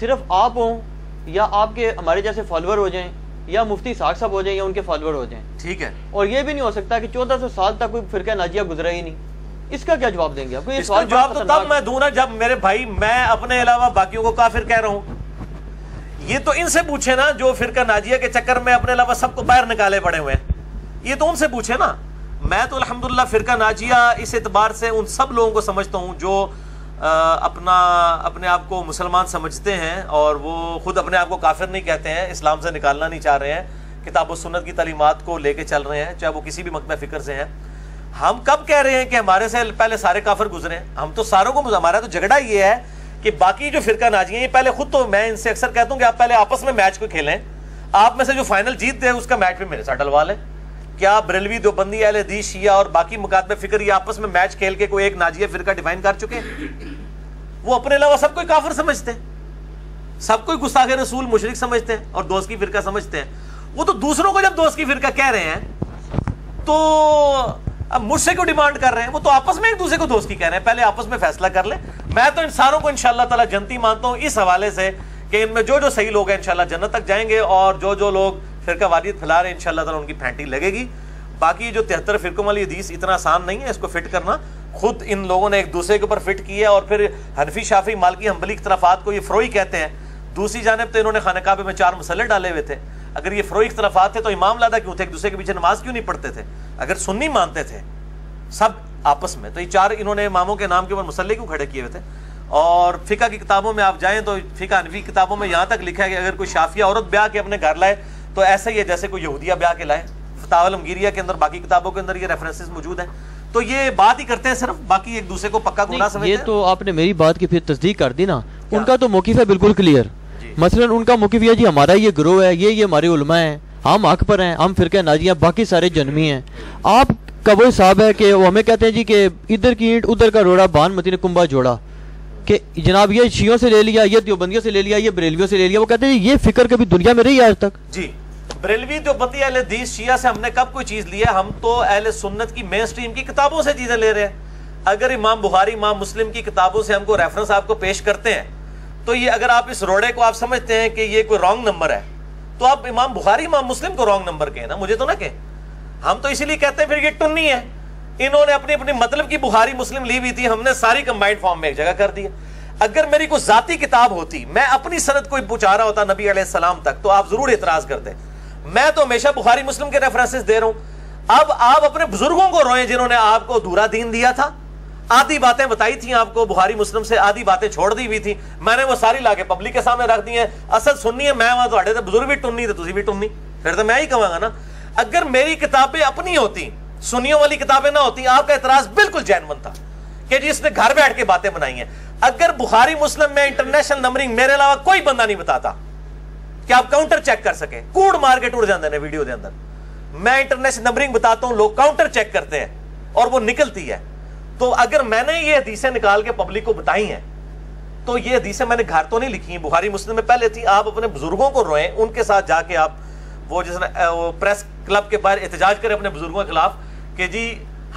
صرف آپ ہوں, یا آپ کے ہمارے جیسے فالوور ہو جائیں, یا مفتی اسحاق صاحب ہو جائیں, یا ان کے فالوور ہو جائیں. ٹھیک ہے. اور یہ بھی نہیں ہو سکتا کہ 1400 سال تک کوئی فرقہ ناجیہ گزرا ہی نہیں. اس کا کیا جواب دیں گے آپ؟ اس کا جواب تو تب میں دوں نا جب میرے بھائی میں اپنے علاوہ باقیوں کو کافر کہہ رہا ہوں. یہ تو ان سے پوچھے نا جو فرقہ ناجیہ کے چکر میں اپنے علاوہ سب کو باہر نکالے پڑے ہوئے ہیں, یہ تو ان سے پوچھے نا. میں تو الحمدللہ فرقہ ناجیہ اس اعتبار سے ان سب لوگوں کو سمجھتا ہوں جو اپنے آپ کو مسلمان سمجھتے ہیں اور وہ خود اپنے آپ کو کافر نہیں کہتے ہیں, اسلام سے نکالنا نہیں چاہ رہے ہیں, کتاب و سنت کی تعلیمات کو لے کے چل رہے ہیں, چاہے وہ کسی بھی مکتب فکر سے ہیں. ہم کب کہہ رہے ہیں کہ ہمارے سے پہلے سارے کافر گزرے ہیں؟ ہم تو ساروں کو, ہمارا تو جھگڑا یہ ہے کہ باقی جو فرقہ ناجی ہیں یہ پہلے خود, تو میں ان سے اکثر کہتا ہوں کہ آپ پہلے آپس میں میچ کو کھیلیں, آپ میں سے جو فائنل جیت دے اس کا میچ بھی میرے ساتھ ڈلوا لیں, کیا بریلوی دیوبندی اہل حدیث شیعہ اور باقی مکاتب فکر یہ آپس میں میچ کھیل کے کوئی ایک ناجیہ فرقہ ڈیفائن کر چکے ہیں؟ وہ اپنے علاوہ سب کوئی کافر سمجھتے ہیں، سب کوئی گستاخ رسول مشرک سمجھتے ہیں اور دوست کی فرقہ سمجھتے ہیں. وہ تو دوسروں کو جب دوست کی فرقہ کہہ رہے ہیں تو اب مجھ سے کیوں ڈیمانڈ کر رہے ہیں؟ وہ تو آپس میں ایک دوسرے کو دوست کی کہہ رہے ہیں، پہلے آپس میں فیصلہ کر لیں. میں تو ان ساروں کو انشاءاللہ تعالی جنتی مانتا ہوں اس حوالے سے کہ ان میں جو جو صحیح لوگ ہیں انشاءاللہ جنت تک جائیں گے، اور جو جو لوگ فرقہ واریت پھیلا رہے ہیں انشاءاللہ تعالی ان کی پھینٹی لگے گی. باقی جو 73 فرقوں والی حدیث اتنا آسان نہیں ہے اس کو فٹ کرنا، خود ان لوگوں نے ایک دوسرے کے اوپر فٹ کی ہے. اور پھر حنفی شافعی مالکی حنبلی اختلافات کو یہ فروئی کہتے ہیں. دوسری جانب تو انہوں نے خانہ کعبہ میں 4 مسلح ڈالے ہوئے تھے. اگر یہ فروئی اختلافات تھے تو امام لادا کیوں تھے؟ ایک دوسرے کے پیچھے نماز کیوں نہیں پڑھتے تھے؟ اگر سنی مانتے تھے سب آپس میں تو یہ 4 انہوں نے اماموں کے نام کے اوپر مسلح کیوں کھڑے کیے ہوئے تھے؟ اور فقہ کی کتابوں میں آپ جائیں تو فقہ حنفی کتابوں میں یہاں تک لکھا ہے کہ اگر کوئی شافیہ عورت بیاہ کے اپنے گھر لائے تو ایسا ہی ہے جیسے کوئی یہودیہ بیاہ کے لائے. فتاوی العلمگیریہ کے اندر باقی کتابوں کے اندر یہ ریفرنسز موجود ہیں. تو یہ بات ہی کرتے ہیں صرف، باقی ایک دوسرے کو پکا گناہ سمجھتے ہیں. یہ تو آپ نے میری بات کی پھر تصدیق کر دی نا. ان کا تو موقف ہے بالکل کلیئر. مثلا ان کا موقف یہ جی ہمارا یہ گروہ ہے، یہ ہمارے علماء ہیں، ہم حق پر ہیں، ہم فرقہ ناجیہ، باقی سارے جنمی ہیں. آپ کا وہ حساب ہے کہ وہ ہمیں کہتے ہیں جی کہ ادھر کی اینٹ ادھر کا روڑا بان متی نے کنبا جوڑا، کہ جناب یہ شیعوں سے لے لیا، یہ دیوبندیوں سے لے لیا، یہ بریلویوں سے لے لیا. وہ کہتے ہیں یہ فکر کبھی دنیا میں رہی ہے آج تک؟ جی بریلوی دیوبندی اہل حدیث شیعہ سے ہم نے کب کوئی چیز لی ہے؟ ہم تو اہل سنت کی مین سٹریم کی کتابوں سے چیزیں لے رہے ہیں. اگر امام بخاری امام مسلم کی کتابوں سے ہم کو ریفرنس آپ کو پیش کرتے ہیں تو یہ اگر آپ اس روڑے کو آپ سمجھتے ہیں کہ یہ کوئی رانگ نمبر ہے تو آپ امام بخاری امام مسلم کو رانگ نمبر کہیں نا، مجھے تو نہ کہیں. ہم تو اسی لیے کہتے ہیں پھر یہ ٹنی ہے. انہوں نے اپنی اپنی مطلب کی بخاری مسلم لی ہوئی تھی، ہم نے ساری کمبائنڈ فارم میں ایک جگہ کر دی. اگر میری کوئی ذاتی کتاب ہوتی، میں اپنی سند کو پہنچا رہا ہوتا نبی علیہ السلام تک، تو آپ ضرور اعتراض کرتے. میں تو ہمیشہ بخاری مسلم کے ریفرنسز دے رہا ہوں. اب آپ اپنے بزرگوں کو روئیں جنہوں نے آپ کو دورہ دین دیا تھا. آدھی باتیں بتائی تھیں آپ کو بخاری مسلم سے، آدھی باتیں چھوڑ دی ہوئی تھی. میں نے وہ ساری لا کے پبلک کے سامنے رکھ دی ہیں. اصل سنی ہے میں، وہاں تو بزرگ بھی ٹنی تھے، تسی بھی ٹنی. پھر تو میں ہی کہوں گا نا. اگر میری کتابیں اپنی ہوتی، سنیوں والی کتابیں نہ ہوتی، آپ کا اعتراض بالکل جینون تھا کہ جس نے گھر بیٹھ کے باتیں بنائی ہیں. اگر بخاری مسلم میں انٹرنیشنل نمبرنگ میرے علاوہ کوئی بندہ نہیں بتاتا کہ آپ کاؤنٹر چیک کر سکیں، کوڑ مار کے ٹوڑ جاندے ہیں ویڈیو دے اندر. میں انٹرنیشنل نمبرنگ بتاتا ہوں، لوگ کاؤنٹر چیک کرتے ہیں اور وہ نکلتی ہے. تو اگر میں نے یہ حدیثیں نکال کے پبلک کو بتائی ہیں تو یہ حدیثیں میں نے گھر تو نہیں لکھی ہیں، بخاری مسلم میں پہلے تھی. آپ اپنے بزرگوں کو روئیں، ان کے ساتھ جا کے آپ وہ جس پریس کلب کے باہر احتجاج کریں اپنے بزرگوں کے خلاف کہ جی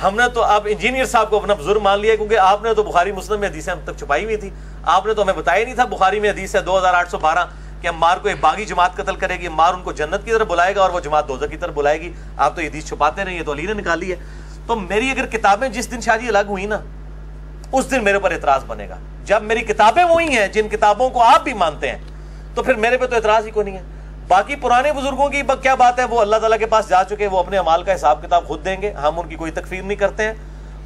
ہم نے تو آپ انجینئر صاحب کو اپنا بزرگ مان لیا کیونکہ آپ نے تو بخاری مسلم میں حدیثیں ہم تک چھپائی ہوئی تھی. آپ نے تو ہمیں بتایا نہیں تھا بخاری میں حدیث ہے 2812 کہ عمار کو ایک باغی جماعت قتل کرے گی، عمار ان کو جنت کی طرف بلائے گا اور وہ جماعت دوزخ کی طرف بلائے گی. آپ تو یہ حدیث چھپاتے نہیں، یہ تو علی نے نکالی ہے. تو میری اگر کتابیں جس دن شادی الگ ہوئی نا اس دن میرے پر اعتراض بنے گا. جب میری کتابیں وہی ہیں جن کتابوں کو آپ بھی مانتے ہیں تو پھر میرے پہ تو اعتراض ہی کوئی نہیں ہے. باقی پرانے بزرگوں کی کیا بات ہے، وہ اللہ تعالیٰ کے پاس جا چکے، وہ اپنے اعمال کا حساب کتاب خود دیں گے، ہم ان کی کوئی تکفیر نہیں کرتے ہیں.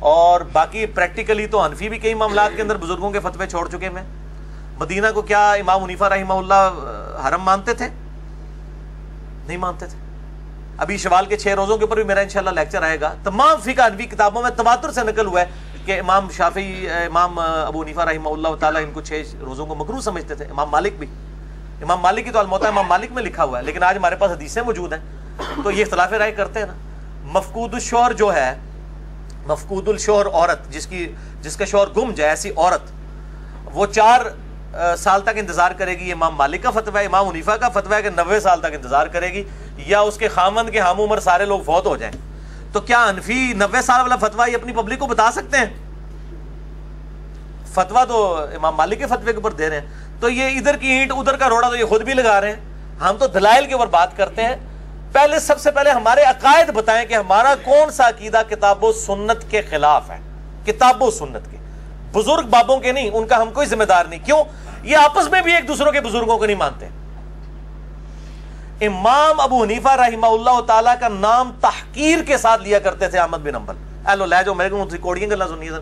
اور باقی پریکٹیکلی تو حنفی بھی کئی معاملات کے اندر بزرگوں کے فتوے چھوڑ چکے ہیں. مدینہ کو کیا امام حنیفہ رحمہ اللہ حرم مانتے تھے؟ نہیں مانتے تھے. ابھی شوال کے 6 روزوں کے اوپر بھی میرا انشاءاللہ لیکچر آئے گا. تمام فقہ حنفی کتابوں میں تواتر سے نقل ہوا ہے کہ امام شافعی امام ابو حنیفہ رحمہ اللہ تعالیٰ ان کو 6 روزوں کو مکروہ سمجھتے تھے. امام مالک بھی، امام مالک کی تو الموطا امام مالک میں لکھا ہوا ہے، لیکن آج ہمارے پاس حدیثیں موجود ہیں تو یہ اختلاف رائے کرتے ہیں نا. مفقود الشوہر جو ہے، مفقود الشوہر عورت جس کا شوہر گم جائے، ایسی عورت وہ 4 سال تک انتظار کرے گی. امام مالک کا فتویٰ ہے. امام حنیفہ کا فتویٰ ہے کہ 90 سال تک انتظار کرے گی یا اس کے خامند کے ہم عمر سارے لوگ فوت ہو جائیں. تو کیا حنفی 90 سال والا فتویٰ یہ اپنی پبلک کو بتا سکتے ہیں؟ فتویٰ تو امام مالک کے فتوے کے اوپر دے رہے ہیں. تو یہ ادھر کی اینٹ ادھر کا روڑا تو یہ خود بھی لگا رہے ہیں. ہم تو دلائل کے اوپر بات کرتے ہیں. پہلے سب سے پہلے ہمارے عقائد بتائیں کہ ہمارا کون سا عقیدہ کتاب و سنت کے خلاف ہے. کتاب و سنت کے، بزرگ بابوں کے نہیں، ان کا ہم کوئی ذمہ دار نہیں. کیوں؟ یہ آپس میں بھی ایک دوسروں کے بزرگوں کو نہیں مانتے. امام ابو حنیفہ رحمہ اللہ تعالیٰ کا نام تحقیر کے ساتھ لیا کرتے تھے احمد بن حنبل. ایلو لے جو میرے کو ریکارڈنگ کرنا سنیے سر.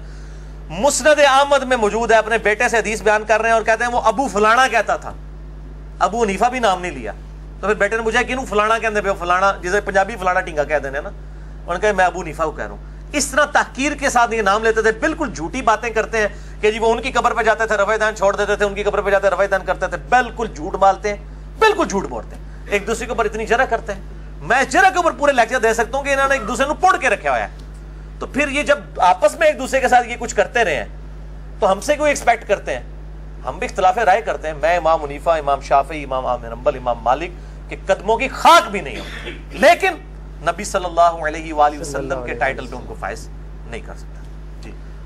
مسند احمد میں موجود ہے، اپنے بیٹے سے حدیث بیان کر رہے ہیں اور کہتے ہیں وہ ابو فلانا کہتا تھا. ابو حنیفہ بھی نام نہیں لیا. تو پھر بیٹے نے مجھے کینوں فلانا کہتے پہ فلانا، جسے پنجابی فلانا ٹینگا کہہ دینے نا، انہوں نے کہا میں ابو حنیفہ کو کہہ رہا ہوں. اس طرح تحقیر کے ساتھ یہ نام لیتے تھے. بالکل جھوٹی باتیں کرتے ہیں کہ جی وہ ان کی قبر پہ جاتے تھے رفع دین چھوڑ دیتے تھے، ان کی قبر پہ جاتے رفع دین کرتے تھے. بالکل جھوٹ مالتے ہیں، بالکل جھوٹ بولتے ہیں، ایک دوسرے کے اوپر اتنی جرح کرتے ہیں. میں اس جگہ کے اوپر پورے لیکچر دے سکتا ہوں کہ انہوں نے ایک دوسرے کو پوڑ کے رکھا ہوا ہے. تو پھر یہ جب آپس میں ایک دوسرے کے ساتھ یہ کچھ کرتے رہے ہیں تو ہم سے کوئی ایکسپیکٹ کرتے ہیں؟ ہم بھی اختلاف رائے کرتے ہیں. میں امام حنیفہ، امام شافعی، امام احمد بن حنبل، امام مالک کے قدموں کی خاک بھی نہیں ہوں، لیکن نبی صلی اللہ علیہ وآلہ وسلم کے ٹائٹل پہ ان کو فائز نہیں کر سکتا.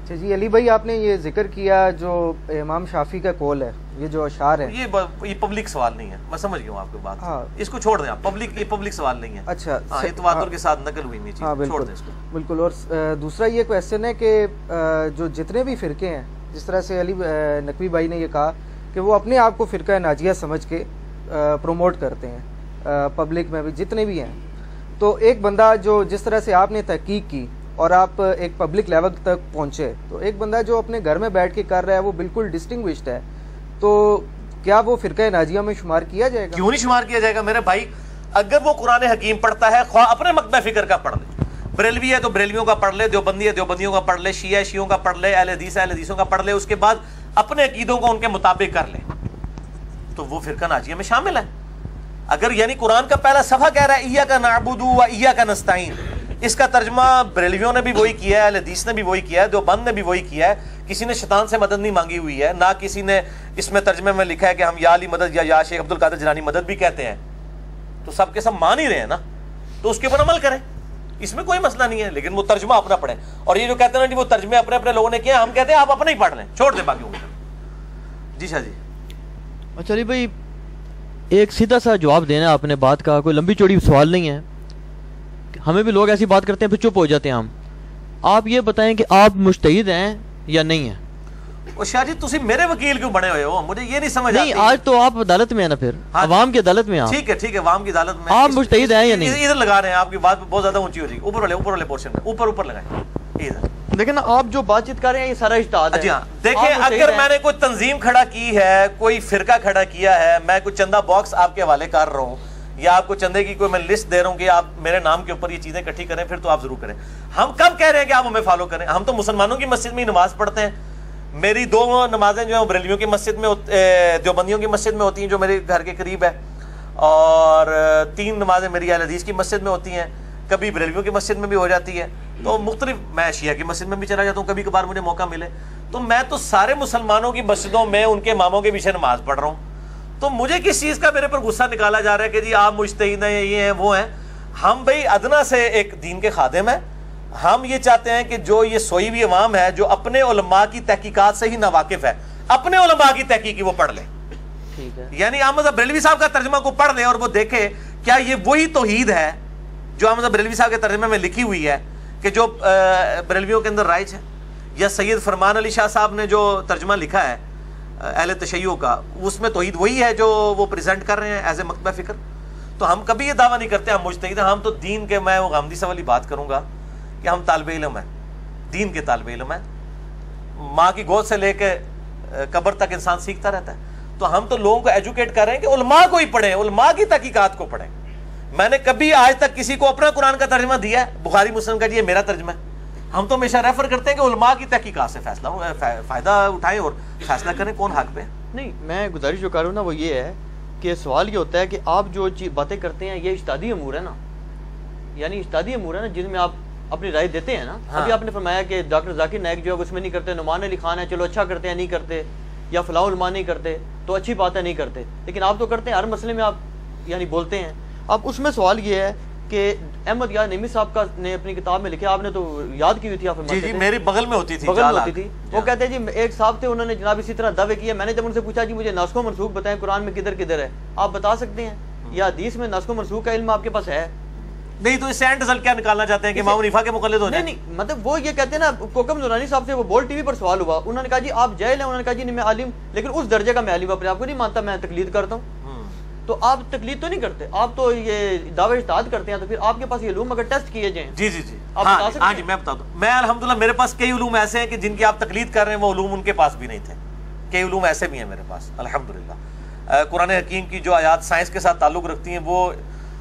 جی علی بھائی، آپ نے یہ ذکر کیا جو امام شافعی کا قول ہے، یہ جو اشعار ہے، یہ پبلک سوال نہیں ہے. میں سمجھ گیا ہوں آپ کی بات. اس کو چھوڑ دیں آپ. یہ پبلک سوال نہیں ہے. اچھا، یہ تواتر کے ساتھ نقل ہوئی نہیں چیز. چھوڑ دیں اس کو. بالکل. اور دوسرا یہ کویسچن ہے کہ جو جتنے بھی فرقے ہیں، جس طرح سے علی نقوی بھائی نے یہ کہا کہ وہ اپنے آپ کو فرقہ ناجیہ سمجھ کے پروموٹ کرتے ہیں پبلک میں بھی جتنے بھی ہیں، تو ایک بندہ جو جس طرح سے آپ نے تحقیق کی اور آپ ایک پبلک لیول تک پہنچے، تو ایک بندہ جو اپنے گھر میں بیٹھ کے کر رہا ہے وہ بالکل ڈسٹنگوشڈ ہے، تو کیا وہ فرقہ ناجیہ میں شمار کیا جائے گا؟ کیوں نہیں شمار کیا جائے گا میرے بھائی؟ اگر وہ قرآن حکیم پڑھتا ہے، خواہ اپنے مکتبہ فکر کا پڑھ لے، بریلوی ہے تو بریلویوں کا پڑھ لے، دیوبندی ہے دیوبندیوں کا پڑھ لے، شیعہ ہے شیعوں کا پڑھ لے، اہل حدیث ہے اہل حدیثوں کا پڑھ لے، اس کے بعد اپنے عقیدوں کو ان کے مطابق کر لے، تو وہ فرقہ ناجیہ میں شامل ہے. اگر یعنی قرآن کا پہلا صفحہ کہہ رہا ہے ایاک نعبد و ایاک نستعین، اس کا ترجمہ بریلویوں نے بھی وہی کیا ہے، اہل حدیث نے بھی وہی کیا ہے، دیوبند نے بھی وہی کیا ہے. کسی نے شیطان سے مدد نہیں مانگی ہوئی ہے، نہ کسی نے اس میں ترجمے میں لکھا ہے کہ ہم یا علی مدد یا شیخ عبد القادر جیلانی مدد بھی کہتے ہیں. تو سب کے سب مان ہی رہے ہیں نا، تو اس کے اوپر عمل کریں، اس میں کوئی مسئلہ نہیں ہے. لیکن وہ ترجمہ اپنا پڑھیں. اور یہ جو کہتے ہیں نا جی وہ ترجمے اپنے اپنے لوگوں نے کیا، ہم کہتے ہیں آپ اپنے ہی پڑھ لیں، چھوڑ دیں باقیوں کو. جی شاہ جی. اچھا علی بھائی، ایک سیدھا سا جواب دینا آپ نے بات کا، کوئی لمبی چوڑی سوال نہیں ہے. ہمیں بھی لوگ ایسی بات کرتے ہیں پھر چپ ہو جاتے ہیں ہم. آپ یہ بتائیں کہ آپ مجتہد ہیں یا نہیں ہیں؟ شاہ جی تسی میرے وکیل کیوں بنے ہوئے ہو؟ مجھے یہ نہیں سمجھ آتی. نہیں، آج تو آپ عدالت میں ہیں نا، پھر عوام کی عدالت میں. ٹھیک ہے عوام کی عدالت میں آپ مجتہد ہیں یا نہیں؟ ادھر لگا رہے ہیں، آپ کی بات بہت زیادہ اونچی ہو رہی ہے. اوپر والے پورشن میں اوپر لگائیں ادھر. لیکن آپ جو بات چیت کر رہے ہیں یہ سارا اجتہاد ہے. جی ہاں، دیکھیں اگر میں نے کوئی تنظیم کھڑا کی ہے، کوئی فرقہ کھڑا کیا ہے، میں کوئی چندہ باکس آپ کے حوالے کر رہا ہوں یا آپ کو چندے کی کوئی میں لسٹ دے رہا ہوں کہ آپ میرے نام کے اوپر یہ چیزیں اکٹھی کریں، پھر تو آپ ضرور کریں. ہم کب کہہ رہے ہیں کہ آپ ہمیں فالو کریں؟ ہم تو مسلمانوں کی مسجد میں ہی نماز پڑھتے ہیں. میری 2 نمازیں جو ہیں بریلویوں کی مسجد میں، دیوبندیوں کی مسجد میں ہوتی ہیں جو میرے گھر کے قریب ہے، اور 3 نمازیں میری اہل حدیث کی مسجد میں ہوتی ہیں، کبھی بریلویوں کی مسجد میں بھی ہو جاتی ہے. تو مختلف، میں شیعہ کی مسجد میں بھی چلا جاتا ہوں کبھی کبھار مجھے موقع ملے. تو میں تو سارے مسلمانوں کی مسجدوں میں ان کے اماموں کے پیچھے نماز پڑھ رہا ہوں. تو مجھے کس چیز کا میرے پر غصہ نکالا جا رہا ہے کہ جی آپ مجتہد ہیں، یہ ہیں وہ ہیں؟ ہم بھائی ادنا سے ایک دین کے خادم ہیں. ہم یہ چاہتے ہیں کہ جو یہ سوئی ہوئی عوام ہے جو اپنے علماء کی تحقیقات سے ہی ناواقف ہے، اپنے علماء کی تحقیق وہ پڑھ لے. یعنی احمد بریلوی صاحب کا ترجمہ کو پڑھ لے اور وہ دیکھے کیا یہ وہی توحید ہے جو احمد بریلوی صاحب کے ترجمے میں لکھی ہوئی ہے کہ جو بریلویوں کے اندر رائج ہے، یا سید فرمان علی شاہ صاحب نے جو ترجمہ لکھا ہے اہل تشیع کا، اس میں توحید وہی ہے جو وہ پریزنٹ کر رہے ہیں ایز اے مکتبہ فکر. تو ہم کبھی یہ دعویٰ نہیں کرتے ہم مجتہد ہیں. ہم تو دین کے، میں وہ غامدی صاحب والی بات کروں گا کہ ہم طالب علم ہیں، دین کے طالب علم ہیں. ماں کی گود سے لے کے قبر تک انسان سیکھتا رہتا ہے. تو ہم تو لوگوں کو ایجوکیٹ کر رہے ہیں کہ علماء کو ہی پڑھیں، علماء کی تحقیقات کو پڑھیں. میں نے کبھی آج تک کسی کو اپنا قرآن کا ترجمہ دیا ہے بخاری مسلم کا جی یہ میرا ترجمہ ہے؟ ہم تو ہمیشہ ریفر کرتے ہیں کہ علماء کی تحقیقات سے فائدہ اٹھائیں اور فیصلہ کریں کون حق پہ. نہیں، میں گزارش جو کر رہا ہوں نا وہ یہ ہے کہ سوال یہ ہوتا ہے کہ آپ جو باتیں کرتے ہیں یہ اجتہادی امور ہے نا، یعنی اجتہادی امور ہے نا جن میں آپ اپنی رائے دیتے ہیں نا. ابھی آپ نے فرمایا کہ ڈاکٹر ذاکر نائک جو ہے اس میں نہیں کرتے، نعمان علی خان ہے چلو اچھا کرتے ہیں نہیں کرتے، یا فلاں علماء نہیں کرتے تو اچھی بات ہے نہیں کرتے، لیکن آپ تو کرتے ہیں، ہر مسئلے میں آپ یعنی بولتے ہیں. اب اس میں سوال یہ ہے کہ احمد یار نعیمی صاحب کا نے اپنی کتاب میں لکھا، آپ نے تو یاد کی ہوئی تھی، آپ جی میری بغل میں ہوتی تھی، وہ کہتے ہیں جی ایک صاحب تھے انہوں نے جناب اسی طرح دعوے کیے. میں نے جب ان سے پوچھا جی مجھے ناسخ و منسوخ بتائیں قرآن میں کدھر کدھر ہے، آپ بتا سکتے ہیں یا حدیث میں ناسخ و منسوخ کا علم آپ کے پاس ہے؟ نہیں. تو اس سے اینڈ رزلٹ کیا نکالنا چاہتے ہیں کہ امام حنیفہ کے مقلد ہو جائیں؟ نہیں، مطلب وہ یہ کہتے ہیں نا، کوکب نورانی صاحب سے وہ بول ٹی وی پر سوال ہوا، انہوں نے کہا جی آپ جاہل ہیں، انہوں نے کہا جی نہیں میں عالم، لیکن اس درجے کا میں عالم اپنے آپ کو نہیں مانتا، میں تقلید کرتا ہوں. تو آپ تقلید تو نہیں کرتے، آپ تو یہ دعوے اجتہاد کرتے ہیں. تو پھر آپ کے پاس یہ علوم اگر ٹیسٹ کیے جائیں جی آپ بتا سکتے ہیں؟ ہاں جی میں بتاتا ہوں. میں الحمدللہ میرے پاس کئی علوم ایسے ہیں کہ جن کی آپ تقلید کر رہے ہیں وہ علوم ان کے پاس بھی نہیں تھے. کئی علوم ایسے بھی ہیں میرے پاس الحمدللہ. قرآن حکیم کی جو آیات سائنس کے ساتھ تعلق رکھتی ہیں وہ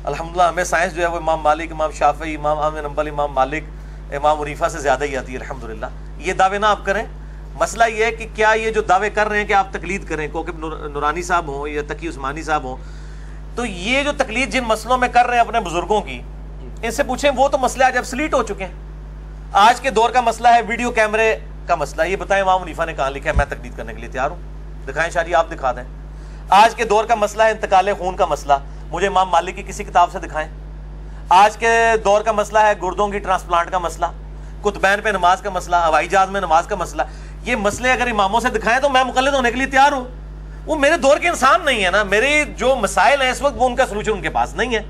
الحمدللہ ہمیں سائنس جو ہے وہ امام مالک، امام شافعی، امام احمد بن حنبل، امام مالک، امام حنیفہ سے زیادہ ہی آتی ہے الحمدللہ. یہ دعوے نہ آپ کریں. مسئلہ یہ ہے کہ کیا یہ جو دعوے کر رہے ہیں کہ آپ تقلید کریں، کوکب نورانی صاحب ہوں یا تقی عثمانی صاحب ہوں، تو یہ جو تقلید جن مسئلوں میں کر رہے ہیں اپنے بزرگوں کی، ان سے پوچھیں وہ تو مسئلے آج ابسلیٹ ہو چکے ہیں. آج کے دور کا مسئلہ ہے ویڈیو کیمرے کا مسئلہ. یہ بتائیں امام حنیفہ نے کہاں لکھا ہے؟ میں تقلید کرنے کے لیے تیار ہوں. دکھائیں شاہ جی، آپ دکھا دیں. آج کے دور کا مسئلہ ہے انتقال خون کا مسئلہ، مجھے امام مالک کی کسی کتاب سے دکھائیں. آج کے دور کا مسئلہ ہے گردوں کی ٹرانسپلانٹ کا مسئلہ، قطبین پہ نماز کا مسئلہ، ہوائی جہاز میں نماز کا مسئلہ. یہ مسئلے اگر اماموں سے دکھائیں تو میں مقلد ہونے کے لیے تیار ہوں. وہ میرے دور کے انسان نہیں ہے نا. میرے جو مسائل ہیں اس وقت وہ ان کا سلوشن ان کے پاس نہیں ہے.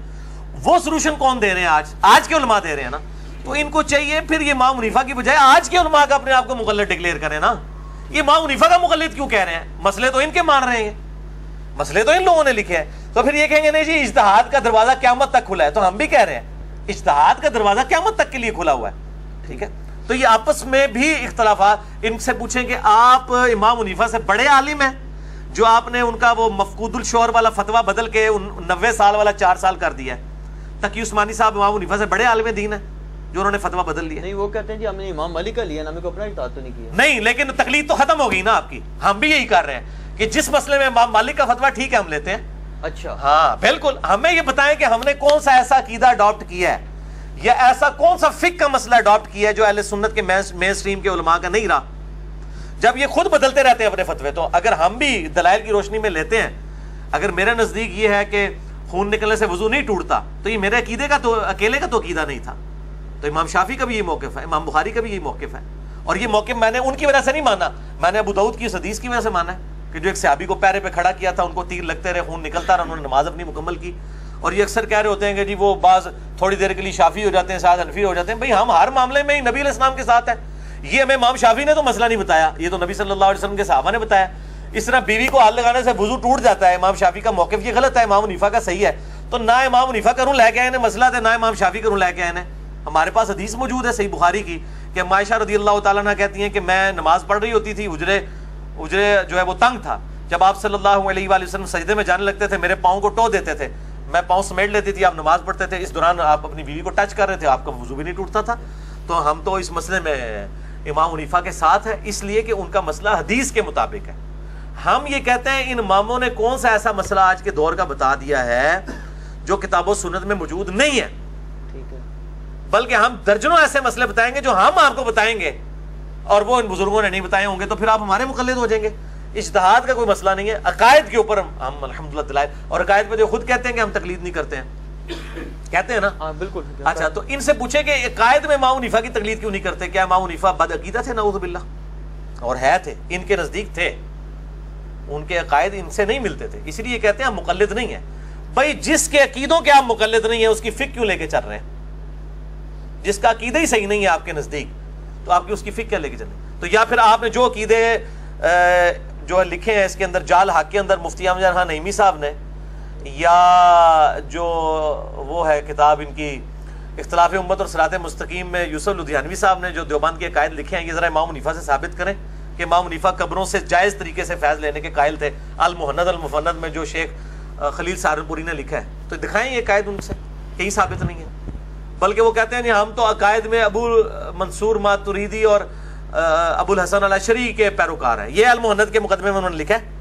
وہ سلوشن کون دے رہے ہیں؟ آج کے علماء دے رہے ہیں نا. تو ان کو چاہیے پھر یہ امام حنیفہ کی بجائے آج کے علماء کا اپنے آپ کو مقلد ڈکلیئر کریں نا. یہ امام حنیفہ کا مقلد کیوں کہہ رہے ہیں؟ مسئلے تو ان کے مان رہے ہیں، مسئلے تو ان لوگوں نے لکھے ہیں. تو پھر یہ کہیں گے نہیں جی اجتہاد کا دروازہ قیامت تک کھلا ہے. تو ہم بھی کہہ رہے ہیں اجتہاد کا دروازہ قیامت تک کے لیے کھلا ہوا ہے. ٹھیک ہے. تو یہ آپس میں بھی اختلافات. ان سے پوچھیں کہ آپ امام حنیفہ سے بڑے عالم ہیں جو آپ نے ان کا وہ مفقود الشعور والا فتویٰ بدل کے 90 سال والا 4 سال کر دیا ہے. تقی عثمانی صاحب امام حنیفہ سے بڑے عالم دین ہیں جو انہوں نے فتویٰ بدل لیا. نہیں، وہ کہتے ہیں جی ہم نے امام مالک کا لیا نا، ہمیں کو اپنا اجتہاد تو نہیں کیا. نہیں، لیکن تقلید تو ختم ہو گئی نا آپ کی. ہم بھی یہی کر رہے ہیں کہ جس مسئلے میں امام مالک کا فتویٰ ٹھیک ہے ہم لیتے ہیں. اچھا، ہاں بالکل. ہمیں یہ بتائیں کہ ہم نے کون سا ایسا عقیدہ اڈاپٹ کیا ہے یا ایسا کون سا فقہ کا مسئلہ اڈاپٹ کیا ہے جو اہل سنت کے مین سٹریم کے علماء کا نہیں رہا. جب یہ خود بدلتے رہتے ہیں اپنے فتوے، تو اگر ہم بھی دلائل کی روشنی میں لیتے ہیں، اگر میرے نزدیک یہ ہے کہ خون نکلنے سے وضو نہیں ٹوٹتا، تو یہ میرے عقیدے کا تو اکیلے کا تو عقیدہ نہیں تھا. تو امام شافعی کا بھی یہ موقف ہے، امام بخاری کا بھی یہ موقف ہے. اور یہ موقف میں نے ان کی وجہ سے نہیں مانا، میں نے ابو داؤد کی اس حدیث کی وجہ سے مانا ہے کہ جو ایک صحابی کو پیرے پہ کھڑا کیا تھا، ان کو تیر لگتے رہے، خون نکلتا رہا، انہوں نے نماز اپنی مکمل کی. اور یہ اکثر کہہ رہے ہوتے ہیں کہ جی وہ بعض تھوڑی دیر کے لیے شافعی ہو جاتے ہیں، ساتھ حنفی ہو جاتے ہیں. بھائی ہم ہر معاملے میں نبی علیہ السلام کے ساتھ ہیں. یہ ہمیں امام شافعی نے تو مسئلہ نہیں بتایا، یہ تو نبی صلی اللہ علیہ وسلم کے صحابہ نے بتایا. اس طرح بیوی کو ہاتھ لگانے سے وضو ٹوٹ جاتا ہے، امام شافعی کا موقف یہ غلط ہے، امام حنیفہ کا صحیح ہے. تو نہ امام حنیفہ کروں لے کے آئے نے مسئلہ تھے، نہ امام شافعی کروں لے کے آئے نے. ہمارے پاس حدیث موجود ہے صحیح بخاری کی کہ عائشہ رضی اللہ تعالیٰ عنہ کہتی ہیں کہ میں نماز پڑھ رہی ہوتی تھی، اجرے جو ہے وہ تنگ تھا. جب آپ صلی اللہ علیہ وآلہ وسلم سجدے میں جانے لگتے تھے، میرے پاؤں کو ٹو دیتے تھے، میں پاؤں سمیٹ لیتی تھی، آپ نماز پڑھتے تھے، اس دوران آپ اپنی بیوی کو ٹچ کر رہے تھے، آپ کا وضو بھی نہیں ٹوٹتا تھا. تو ہم تو اس مسئلے میں امام حنیفہ کے ساتھ ہے، اس لیے کہ ان کا مسئلہ حدیث کے مطابق ہے. ہم یہ کہتے ہیں ان اماموں نے کون سا ایسا مسئلہ آج کے دور کا بتا دیا ہے جو کتاب و سنت میں موجود نہیں ہے. بلکہ ہم درجنوں ایسے مسئلے بتائیں گے جو ہم آپ کو بتائیں گے اور وہ ان بزرگوں نے نہیں بتائے ہوں گے. تو پھر آپ ہمارے مقلد ہو جائیں گے. اجتہاد کا کوئی مسئلہ نہیں ہے. عقائد کے اوپر ہم الحمدللہ دلائل، اور عقائد پہ جو خود کہتے ہیں کہ ہم تقلید نہیں کرتے ہیں، کہتے ہیں نا. ہاں بالکل. اچھا، تو ان سے پوچھیں کہ عقائد میں امام حنیفہ کی تقلید کیوں نہیں کرتے؟ کیا امام حنیفہ بد عقیدہ تھے؟ نعوذ باللہ. اور ہے تھے، ان کے نزدیک تھے، ان کے عقائد ان سے نہیں ملتے تھے، اسی لیے کہتے ہیں ہم مقلد نہیں ہیں. بھائی جس کے عقیدوں کے آپ مقلد نہیں ہیں اس کی فقہ کیوں لے کے چل رہے ہیں؟ جس کا عقیدہ ہی صحیح نہیں ہے آپ کے نزدیک تو آپ کی اس کی فقہ کیا لے کے چلیں؟ تو یا پھر آپ نے جو عقیدے جو لکھے ہیں اس کے اندر جال حق کے اندر مفتی احمد خان نعیمی صاحب نے، یا جو وہ ہے کتاب ان کی اختلاف امت اور صراط مستقیم میں یوسف لدھیانوی صاحب نے جو دیوبند کے عقائد لکھے ہیں، یہ ذرا امام حنیفہ سے ثابت کریں کہ امام حنیفہ قبروں سے جائز طریقے سے فیض لینے کے قائل تھے. المحند المفند میں جو شیخ خلیل سہارنپوری نے لکھا ہے، تو دکھائیں یہ عقائد ان سے، کہیں ثابت نہیں ہے. بلکہ وہ کہتے ہیں نہیں ہم تو عقائد میں ابو منصور ماتریدی اور ابو الحسن الاشعری کے پیروکار ہیں. یہ المحند کے مقدمے میں انہوں نے لکھا ہے.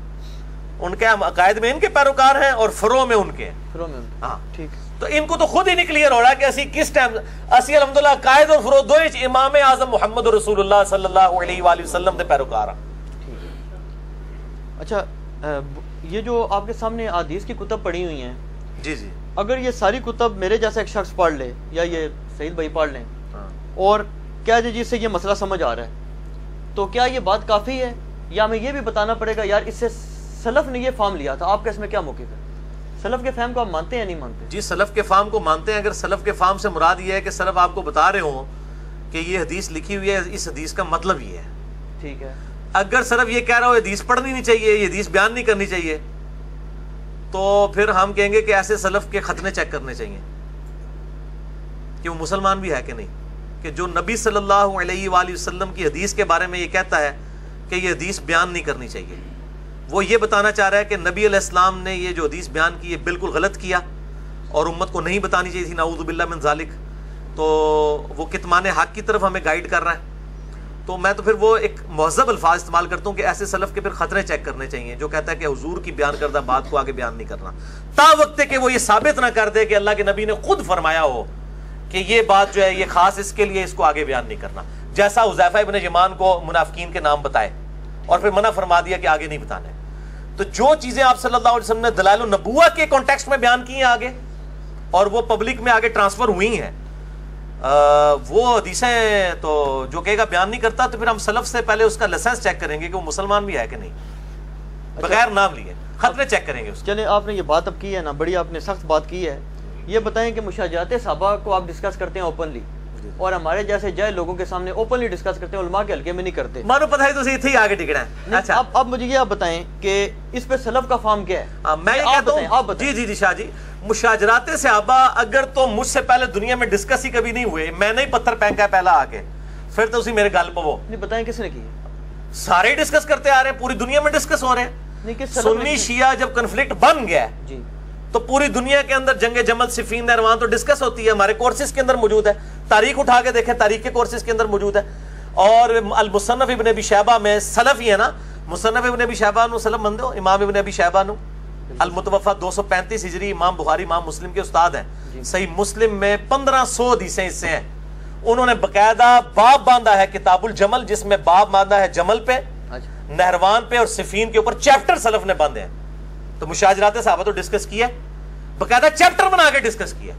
ان کے عقائد میں ان کے پیروکار ہیں اور فروع میں ان کے ہیں. ہاں ٹھیک. تو ان کو تو خود ہی نہیں کلیئر ہو رہا کہ اسی کس ٹائم اسی الحمدللہ عقائد اور فروع دو امام اعظم محمد رسول اللہ صلی اللہ علیہ وآلہ وسلم دے پیروکار ہیں. اچھا، یہ جو آپ کے سامنے احادیث کی کتب پڑھی ہوئی ہیں، جی جی، اگر یہ ساری کتب میرے جیسا ایک شخص پڑھ لے یا یہ سعید بھائی پڑھ لیں اور کیا جی سے یہ مسئلہ سمجھ آ رہا ہے، تو کیا یہ بات کافی ہے یا ہمیں یہ بھی بتانا پڑے گا یار اس سے سلف نے یہ فہم لیا تھا؟ آپ کا اس میں کیا موقف ہے؟ سلف کے فہم کو آپ مانتے ہیں یا نہیں مانتے؟ جی سلف کے فہم کو مانتے ہیں. اگر سلف کے فہم سے مراد یہ ہے کہ سلف آپ کو بتا رہے ہوں کہ یہ حدیث لکھی ہوئی ہے، اس حدیث کا مطلب یہ ہے، ٹھیک ہے. اگر سلف یہ کہہ رہا ہو حدیث پڑھنی نہیں چاہیے، یہ حدیث بیان نہیں کرنی چاہیے، تو پھر ہم کہیں گے کہ ایسے سلف کے ختنے چیک کرنے چاہیے کہ وہ مسلمان بھی ہے کہ نہیں، کہ جو نبی صلی اللہ علیہ وآلہ وسلم کی حدیث کے بارے میں یہ کہتا ہے کہ یہ حدیث بیان نہیں کرنی چاہیے، وہ یہ بتانا چاہ رہا ہے کہ نبی علیہ السلام نے یہ جو حدیث بیان کی یہ بالکل غلط کیا اور امت کو نہیں بتانی چاہیے تھی، نعوذ باللہ من ذالک. تو وہ کتمان حق کی طرف ہمیں گائیڈ کر رہا ہے. تو میں تو پھر وہ ایک مہذب الفاظ استعمال کرتا ہوں کہ ایسے سلف کے پھر خطرے چیک کرنے چاہیے جو کہتا ہے کہ حضور کی بیان کردہ بات کو آگے بیان نہیں کرنا، تا وقت کہ وہ یہ ثابت نہ کر دے کہ اللہ کے نبی نے خود فرمایا ہو کہ یہ بات جو ہے یہ خاص اس کے لیے، اس کو آگے بیان نہیں کرنا، جیسا حذیفہ ابن یمان کو منافقین کے نام بتائے اور پھر منع فرما دیا کہ آگے نہیں بتانے۔ تو جو چیزیں آپ صلی اللہ علیہ وسلم نے دلائل النبوہ کے کانٹیکسٹ میں بیان کی ہیں آگے، اور وہ پبلک میں آگے ٹرانسفر ہوئی ہیں، وہ حدیثیں تو جو کہے گا بیان نہیں کرتا، تو پھر ہم سلف سے پہلے اس کا لائسنس چیک کریں گے کہ وہ مسلمان بھی ہے کہ نہیں، بغیر نام لیے خطرے چیک کریں گے اس کے۔ چلیں آپ نے یہ بات اب کی ہے نا، بڑی آپ نے سخت بات کی ہے، یہ بتائیں کہ مشاجرات صحابہ کو آپ ڈسکس کرتے ہیں اوپنلی، اور ہمارے جیسے جائے لوگوں کے سامنے اوپنلی ڈسکس کرتے ہیں، علماء کے حلقے میں نہیں کرتے؟ مانو پتہ ہے تو صحیح تھی آگے ٹکنا ہے۔ اچھا اب مجھے یہ آپ بتائیں کہ اس پہ سلف کا فارم کیا ہے؟ میں یہ کہتا ہوں جی شاہ جی، مشاجرات صحابہ اگر تو مجھ سے پہلے دنیا میں ڈسکس ہی کبھی نہیں ہوئے، میں نے ہی پتھر پھینکا ہے پہلا آ کے، پھر تو اسی میرے گل پہ وہ نہیں بتائیں کس نے کی؟ سارے ڈسکس کرتے آ رہے ہیں، پوری دنیا میں ڈسکس ہو رہے ہیں۔ سنی شیعہ جب کنفلکٹ بن گیا جی تو پوری دنیا کے اندر جنگ جمل صفین نہروان تو ڈسکس ہوتی ہے، ہمارے کورسز کے اندر موجود ہے، تاریخ اٹھا کے دیکھیں، تاریخ کے کورسز کے اندر موجود ہے۔ اور المصنف ابن ابی شیبہ میں سلف ہی ہے نا، مصنف ابن ابی شیبہ نو سلف مندے ہو، امام ابن ابی شیبہ نو المتوفا 235 ہجری، امام بخاری امام مسلم کے استاد ہیں، صحیح مسلم میں 1500 حدیثیں اس سے ہیں۔ انہوں نے باقاعدہ باب باندھا ہے کتاب الجمل، جس میں باب باندھا ہے جمل پہ، نہروان پہ اور صفین کے اوپر، چیپٹر سلف نے باندھے ہیں۔ تو مشاجرات صحابہ تو ڈسکس کیا، باقاعدہ چیپٹر بنا کے ڈسکس کیا۔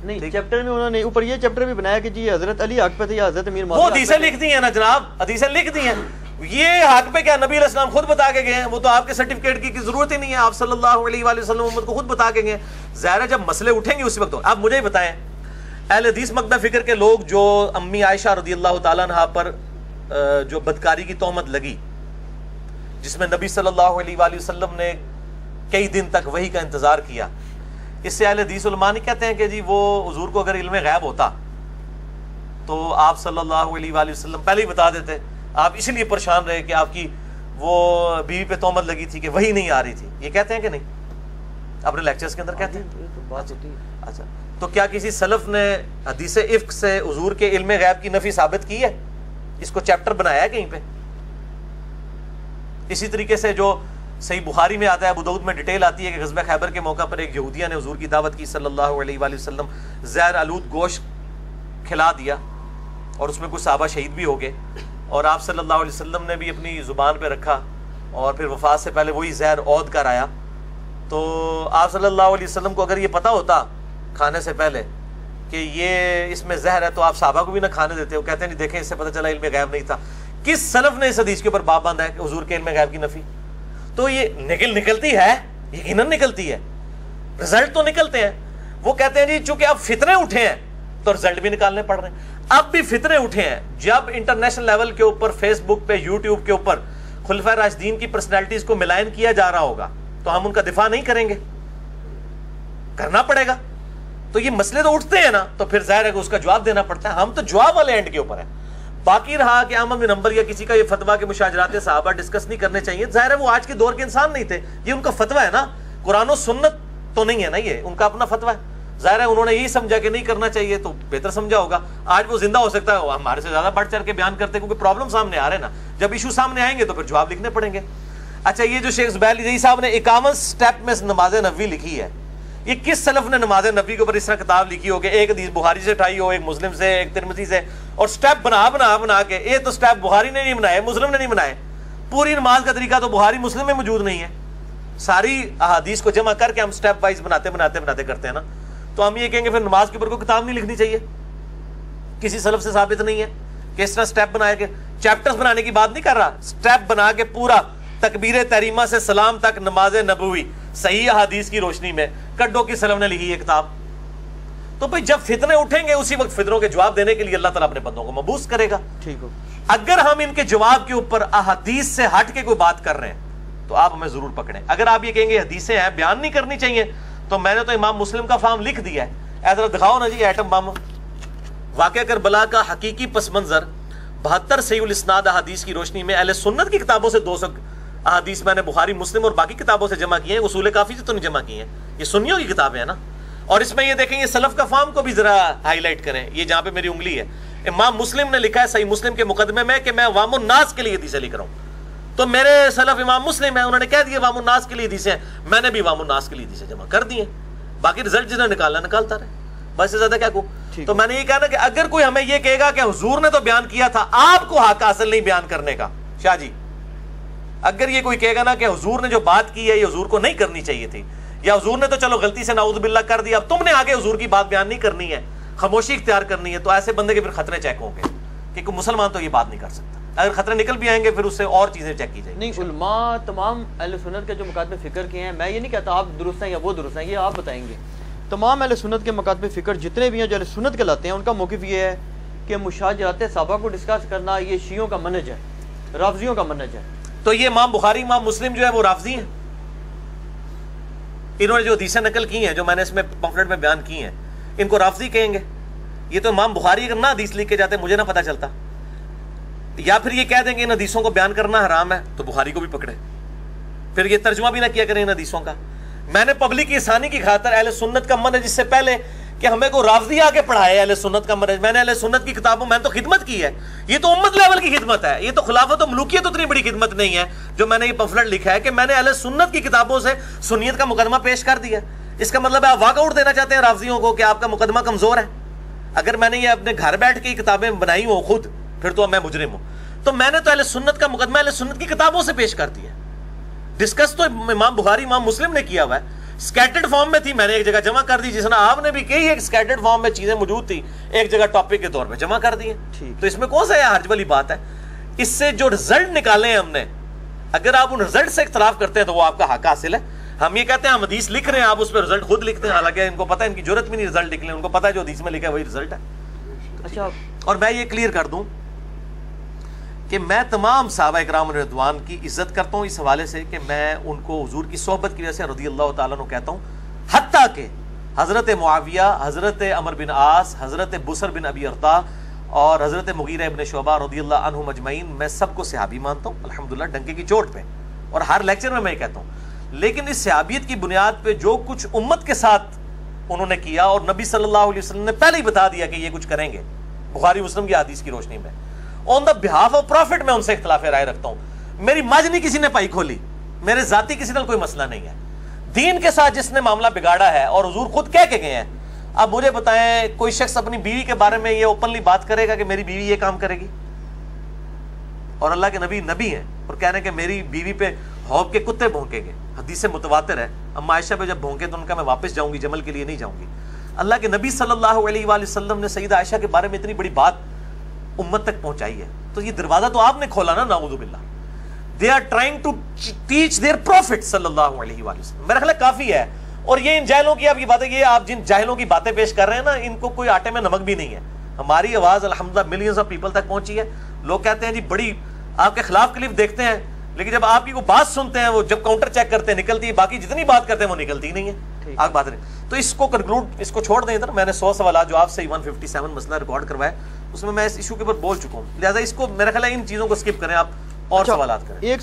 نہیں چیپٹر میں انہوں نے اوپر یہ چیپٹر بھی بنایا کہ جی حضرت علی حق پہ تھے یا حضرت امیر معاویہ، وہ حدیثیں لکھ دی ہیں نا جناب، حدیثیں لکھ دی ہیں، یہ حق پہ کیا نبی علیہ السلام خود بتا کے گئے ہیں، وہ تو آپ کے سرٹیفکیٹ کی ضرورت ہی نہیں ہے، آپ صلی اللہ علیہ وآلہ وسلم امت کو خود بتا کے گئے۔ ظاہر ہے جب مسئلے اٹھیں گے اسی وقت۔ آپ مجھے ہی بتائیں، اہل حدیث مکتب فکر کے لوگ جو امی عائشہ رضی اللہ تعالیٰ عنہا پر جو بدکاری کی تہمت لگی، جس میں نبی صلی اللہ علیہ وآلہ وسلم نے کئی دن تک وحی کا انتظار کیا، اس سے اہل حدیث علماء نہیں کہتے ہیں کہ جی وہ حضور کو اگر علم غیب ہوتا تو آپ صلی اللہ علیہ وآلہ وسلم پہلے ہی بتا دیتے، آپ اس لیے پریشان رہے کہ آپ کی وہ بیوی پہ تہمت لگی تھی کہ وحی نہیں آ رہی تھی، یہ کہتے ہیں کہ نہیں؟ اپنے لیکچرز کے اندر کہتے ہیں۔ اچھا تو کیا کسی سلف نے حدیث افک سے حضور کے علم غیب کی نفی ثابت کی ہے؟ اس کو چیپٹر بنایا ہے کہیں پہ؟ اسی طریقے سے جو صحیح بخاری میں آتا ہے، ابو داؤد میں ڈیٹیل آتی ہے کہ غزوہ خیبر کے موقع پر ایک یہودیہ نے حضور کی دعوت کی صلی اللہ علیہ وآلہ وسلم، زہر آلود گوشت کھلا دیا اور اس میں کچھ صحابہ شہید بھی ہو گئے، اور آپ صلی اللہ علیہ وسلم نے بھی اپنی زبان پہ رکھا، اور پھر وفات سے پہلے وہی زہر عود کر آیا۔ تو آپ صلی اللہ علیہ وسلم کو اگر یہ پتا ہوتا کھانے سے پہلے کہ یہ اس میں زہر ہے تو آپ صحابہ کو بھی نہ کھانے دیتے، وہ کہتے ہیں نہیں دیکھیں اس سے پتہ چلا علم غیب نہیں تھا۔ کس سلف نے اس حدیث کے اوپر باب باندھا ہے کہ حضور کے علم غیب کی نفی؟ تو یہ نکلتی ہے، یقیناً نکلتی ہے، رزلٹ تو نکلتے ہیں۔ وہ کہتے ہیں جی چونکہ اب فتنے اٹھے ہیں تو رزلٹ بھی نکالنے پڑ رہے ہیں۔ اب بھی فتنے اٹھے ہیں، جب انٹرنیشنل لیول کے اوپر فیس بک پہ یوٹیوب کے اوپر خلفائے راشدین کی پرسنالٹیز کو ملائن کیا جا رہا ہوگا تو ہم ان کا دفاع نہیں کریں گے، کرنا پڑے گا۔ تو یہ مسئلے تو اٹھتے ہیں نا، تو پھر ظاہر ہے کہ اس کا جواب دینا پڑتا ہے، ہم تو جواب والے اینڈ کے اوپر ہیں۔ باقی رہا کہ احمد بن حنبل یا کسی کا یہ فتویٰ کہ مشاجرات صحابہ ڈسکس نہیں کرنے چاہیے، ظاہر ہے وہ آج کے دور کے انسان نہیں تھے، یہ ان کا فتویٰ ہے نا، قرآن و سنت تو نہیں ہے نا، یہ ان کا اپنا فتویٰ ہے۔ ظاہر ہے انہوں نے یہی سمجھا کہ نہیں کرنا چاہیے تو بہتر سمجھا ہوگا۔ آج وہ زندہ ہو سکتا ہے، ہمارے سے زیادہ بڑھ چڑھ کے بیان کرتے ہیں کیونکہ پرابلم سامنے آ رہے ہیں نا، جب ایشو سامنے آئیں گے تو پھر جواب لکھنے پڑیں گے۔ اچھا یہ جو شیخ زبیر علی صاحب نے 51 سٹیپ میں نماز نبوی لکھی ہے، یہ کس سلف نے نماز نبوی کے اوپر اس طرح کتاب لکھی ہو کہ ایک حدیث بخاری سے اٹھائی ہو، ایک مسلم سے، ایک ترمذی سے، اور سٹیپ بنا کے، یہ تو سٹیپ بخاری نے نہیں بنائے، مسلم نے نہیں بنائے۔ پوری نماز کا طریقہ تو بخاری مسلم میں موجود نہیں ہے، ساری احادیث کو جمع کر کے ہم سٹیپ وائز بناتے کرتے ہیں نا، تو ہم یہ کہیں گے پھر نماز کے اوپر کوئی کتاب نہیں لکھنی چاہیے، کسی سلف سے ثابت نہیں ہے کہ اس طرح سٹیپ بنائے کے۔ چیپٹرز بنانے کی بات نہیں کر رہا، سٹیپ بنا کے پورا تکبیر تحریمہ سے سلام تک نماز نبوی صحیح احادیث کی روشنی میں کڈو کی سلف نے لکھی ہے کتاب۔ تو بھئی جب فتنے اٹھیں گے اسی وقت فتنوں کے جواب دینے کے لیے اللہ تعالیٰ اپنے بندوں کو مبعوث کرے گا۔ ٹھیک ہو، اگر ہم ان کے جواب کے اوپر احادیث سے ہٹ کے کوئی بات کر رہے ہیں تو آپ ہمیں ضرور پکڑیں۔ اگر آپ یہ کہیں گے حدیثیں ہیں بیان نہیں کرنی چاہیے، تو میں نے تو امام مسلم کا فارم لکھ دیا ہے، ایسا دکھاؤ نا جی ایٹم بم، واقعہ کربلا کا حقیقی پس منظر 72 صحیح الاسناد احادیث کی روشنی میں اہل سنت کی کتابوں سے 200 احادیث میں نے بخاری مسلم اور باقی کتابوں سے جمع کی ہیں، اصول کافی سے تو نہیں جمع کی ہیں، یہ سنیوں کی کتابیں ہیں نا، اور اس میں یہ دیکھیں یہ سلف کا فہم کو بھی ذرا ہائی لائٹ کریں. یہ جہاں پہ میری انگلی ہے, امام مسلم نے لکھا ہے صحیح مسلم کے مقدمے میں کہ میں عوام الناس کے لیے حدیثیں لکھ رہا ہوں. تو میرے سلف امام مسلم ہیں, انہوں نے کہہ دیا عوام الناس کے لیے حدیثیں ہیں, میں نے بھی عوام الناس کے لیے حدیثیں جمع کر دی ہیں. باقی رزلٹ جس نے نکالنا نکالتا رہے, بس سے زیادہ کیا کہوں. تو میں نے یہ کہا نا کہ اگر کوئی ہمیں یہ کہے گا کہ حضور نے تو بیان کیا تھا, آپ کو حق حاصل نہیں بیان کرنے کا, شاہ جی اگر یہ کوئی کہے گا نا کہ حضور نے جو بات کی ہے یہ حضور کو نہیں کرنی چاہیے تھی, یا حضور نے تو چلو غلطی سے نعوذ باللہ کر دیا, اب تم نے آگے حضور کی بات بیان نہیں کرنی ہے, خاموشی اختیار کرنی ہے, تو ایسے بندے کے پھر خطرے چیک ہوں گے کہ کوئی مسلمان تو یہ بات نہیں کر سکتا. اگر خطرے نکل بھی آئیں گے پھر اس سے اور چیزیں چیک کی جائیں گی. نہیں, علماء تمام اہل سنت کے جو مکاتب فکر کیے ہیں, میں یہ نہیں کہتا آپ درست ہیں یا وہ درست ہیں, یہ آپ بتائیں گے. تمام اہل سنت کے مکاتب فکر جتنے بھی ہیں جو اہل سنت کہلاتے ہیں, ان کا موقف یہ ہے کہ مشاجرات صحابہ کو ڈسکس کرنا یہ شیعوں کا منہج ہے, رافضیوں کا منہج ہے. تو یہ امام بخاری امام مسلم جو ہے وہ رافضی ہیں. انہوں نے جو حدیثیں نقل کی ہیں جو میں نے اس میں پمفلٹ میں بیان کی ہیں, ان کو رافضی کہیں گے. یہ تو امام بخاری اگر نہ حدیث لکھ کے جاتے مجھے نہ پتہ چلتا. یا پھر یہ کہہ دیں گے ان حدیثوں کو بیان کرنا حرام ہے, تو بخاری کو بھی پکڑے, پھر یہ ترجمہ بھی نہ کیا کریں ان حدیثوں کا. میں نے پبلک کی آسانی کی خاطر اہل سنت کا منہج, اس سے پہلے کہ ہمیں کو رافضی آگے پڑھائے اہل سنت کا منہج, میں نے اہل سنت کی کتابوں میں تو خدمت کی ہے. یہ تو امت لیول کی خدمت ہے, یہ تو خلافت و ملوکیت اتنی بڑی خدمت نہیں ہے جو میں نے یہ پمفلٹ لکھا ہے کہ میں نے اہل سنت کی کتابوں سے سنیت کا مقدمہ پیش کر دیا. اس کا مطلب ہے آپ واک آؤٹ دینا چاہتے ہیں رافضیوں کو کہ آپ کا مقدمہ کمزور ہے. اگر میں نے یہ اپنے گھر بیٹھ کے کتابیں بنائی ہوں خود, پھر تو میں مجرم ہوں. تو میں نے تو اہل سنت کا مقدمہ اہل سنت کی کتابوں سے پیش کر دیا. ڈسکس تو امام بخاری امام مسلم نے کیا ہوا ہے, سکیٹرڈ فارم میں تھی, میں نے ایک جگہ جمع کر دی, جس طرح آپ نے بھی کئی ایک سکیٹرڈ فارم میں چیزیں موجود تھی, ایک جگہ ٹاپک کے طور پہ جمع کر دی ہیں. تو اس میں کون سا حرج والی بات ہے؟ اس سے جو رزلٹ نکالے ہیں ہم نے, اگر آپ ان رزلٹ سے اختلاف کرتے ہیں تو وہ آپ کا حق حاصل ہے. ہم یہ کہتے ہیں ہم حدیث لکھ رہے ہیں, آپ اس پہ رزلٹ خود لکھتے ہیں, حالانکہ ان کو پتہ ہے ان کی ضرورت بھی نہیں رزلٹ لکھ لیں, ان کو پتہ ہے جو حدیث میں لکھا ہے وہی رزلٹ ہے. اچھا, اور میں یہ کلیئر کر دوں کہ میں تمام صحابہ اکرام رضوان کی عزت کرتا ہوں اس حوالے سے کہ میں ان کو حضور کی صحبت کی وجہ سے رضی اللہ تعالیٰ عنہ کہتا ہوں, حتیٰ کہ حضرت معاویہ, حضرت عمر بن عاص, حضرت بصر بن ابی ارطا اور حضرت مغیرہ ابن شعبہ رضی اللہ عنہم اجمعین, میں سب کو صحابی مانتا ہوں الحمدللہ ڈنکے کی چوٹ پہ, اور ہر لیکچر میں یہ کہتا ہوں. لیکن اس صحابیت کی بنیاد پہ جو کچھ امت کے ساتھ انہوں نے کیا, اور نبی صلی اللہ علیہ وسلم نے پہلے ہی بتا دیا کہ یہ کچھ کریں گے بخاری مسلم کی حدیث کی روشنی میں, آن دا بہاف آف پروفٹ میں ان سے اختلاف رائے رکھتا ہوں. میری مجھ نہیں کسی نے پائی کھولی, میرے ذاتی کسی نال کوئی مسئلہ نہیں ہے. دین کے ساتھ جس نے معاملہ بگاڑا ہے, اور حضور خود کہہ کے گئے ہیں, اب مجھے بتائیں کوئی شخص اپنی بیوی کے بارے میں یہ اوپنلی بات کرے گا کہ میری بیوی یہ کام کرے گی, اور اللہ کے نبی نبی ہیں, اور کہہ رہے ہیں کہ میری بیوی پہ حوض کے کتے بھونکیں گے, حدیث سے متواتر ہے, اما عائشہ پہ جب بھونکے تو ان کا میں واپس جاؤں گی, جمل کے لیے نہیں جاؤں گی. اللہ کے نبی صلی اللہ علیہ وآلہ وسلم نے سیدہ عائشہ کے بارے میں اتنی بڑی بات امت تک پہنچائی ہے, تو یہ دروازہ تو آپ نے کھولا نا, نعوذ باللہ. They are trying to teach their prophet صلی اللہ علیہ وآلہ وسلم. میرا خیال ہے کافی ہے. اور یہ ان جاہلوں کی آپ کی باتیں, یہ آپ جن جاہلوں کی باتیں پیش کر رہے ہیں نا, ان کو کوئی آٹے میں نمک بھی نہیں ہے. ہماری آواز الحمدللہ ملینز آف پیپل تک پہنچی ہے. لوگ کہتے ہیں جی بڑی آپ کے خلاف کلپ دیکھتے ہیں, لیکن جب آپ کی کوئی بات سنتے ہیں, وہ جب کاؤنٹر چیک کرتے ہیں نکلتی ہے, باقی جتنی بات کرتے ہیں وہ نکلتی نہیں ہے. آپ بات نہیں. تو اس کو کنکلوڈ, اس کو چھوڑ دیں ادھر. میں نے 100 سوالات جو آپ سے 157 مسئلہ ریکارڈ کروایا, اس میں اس ایشو کے اوپر بول چکا ہوں, لہٰذا اس کو میرا خیال ہے ان چیزوں کو اسکپ کریں آپ اور سوالات کریں.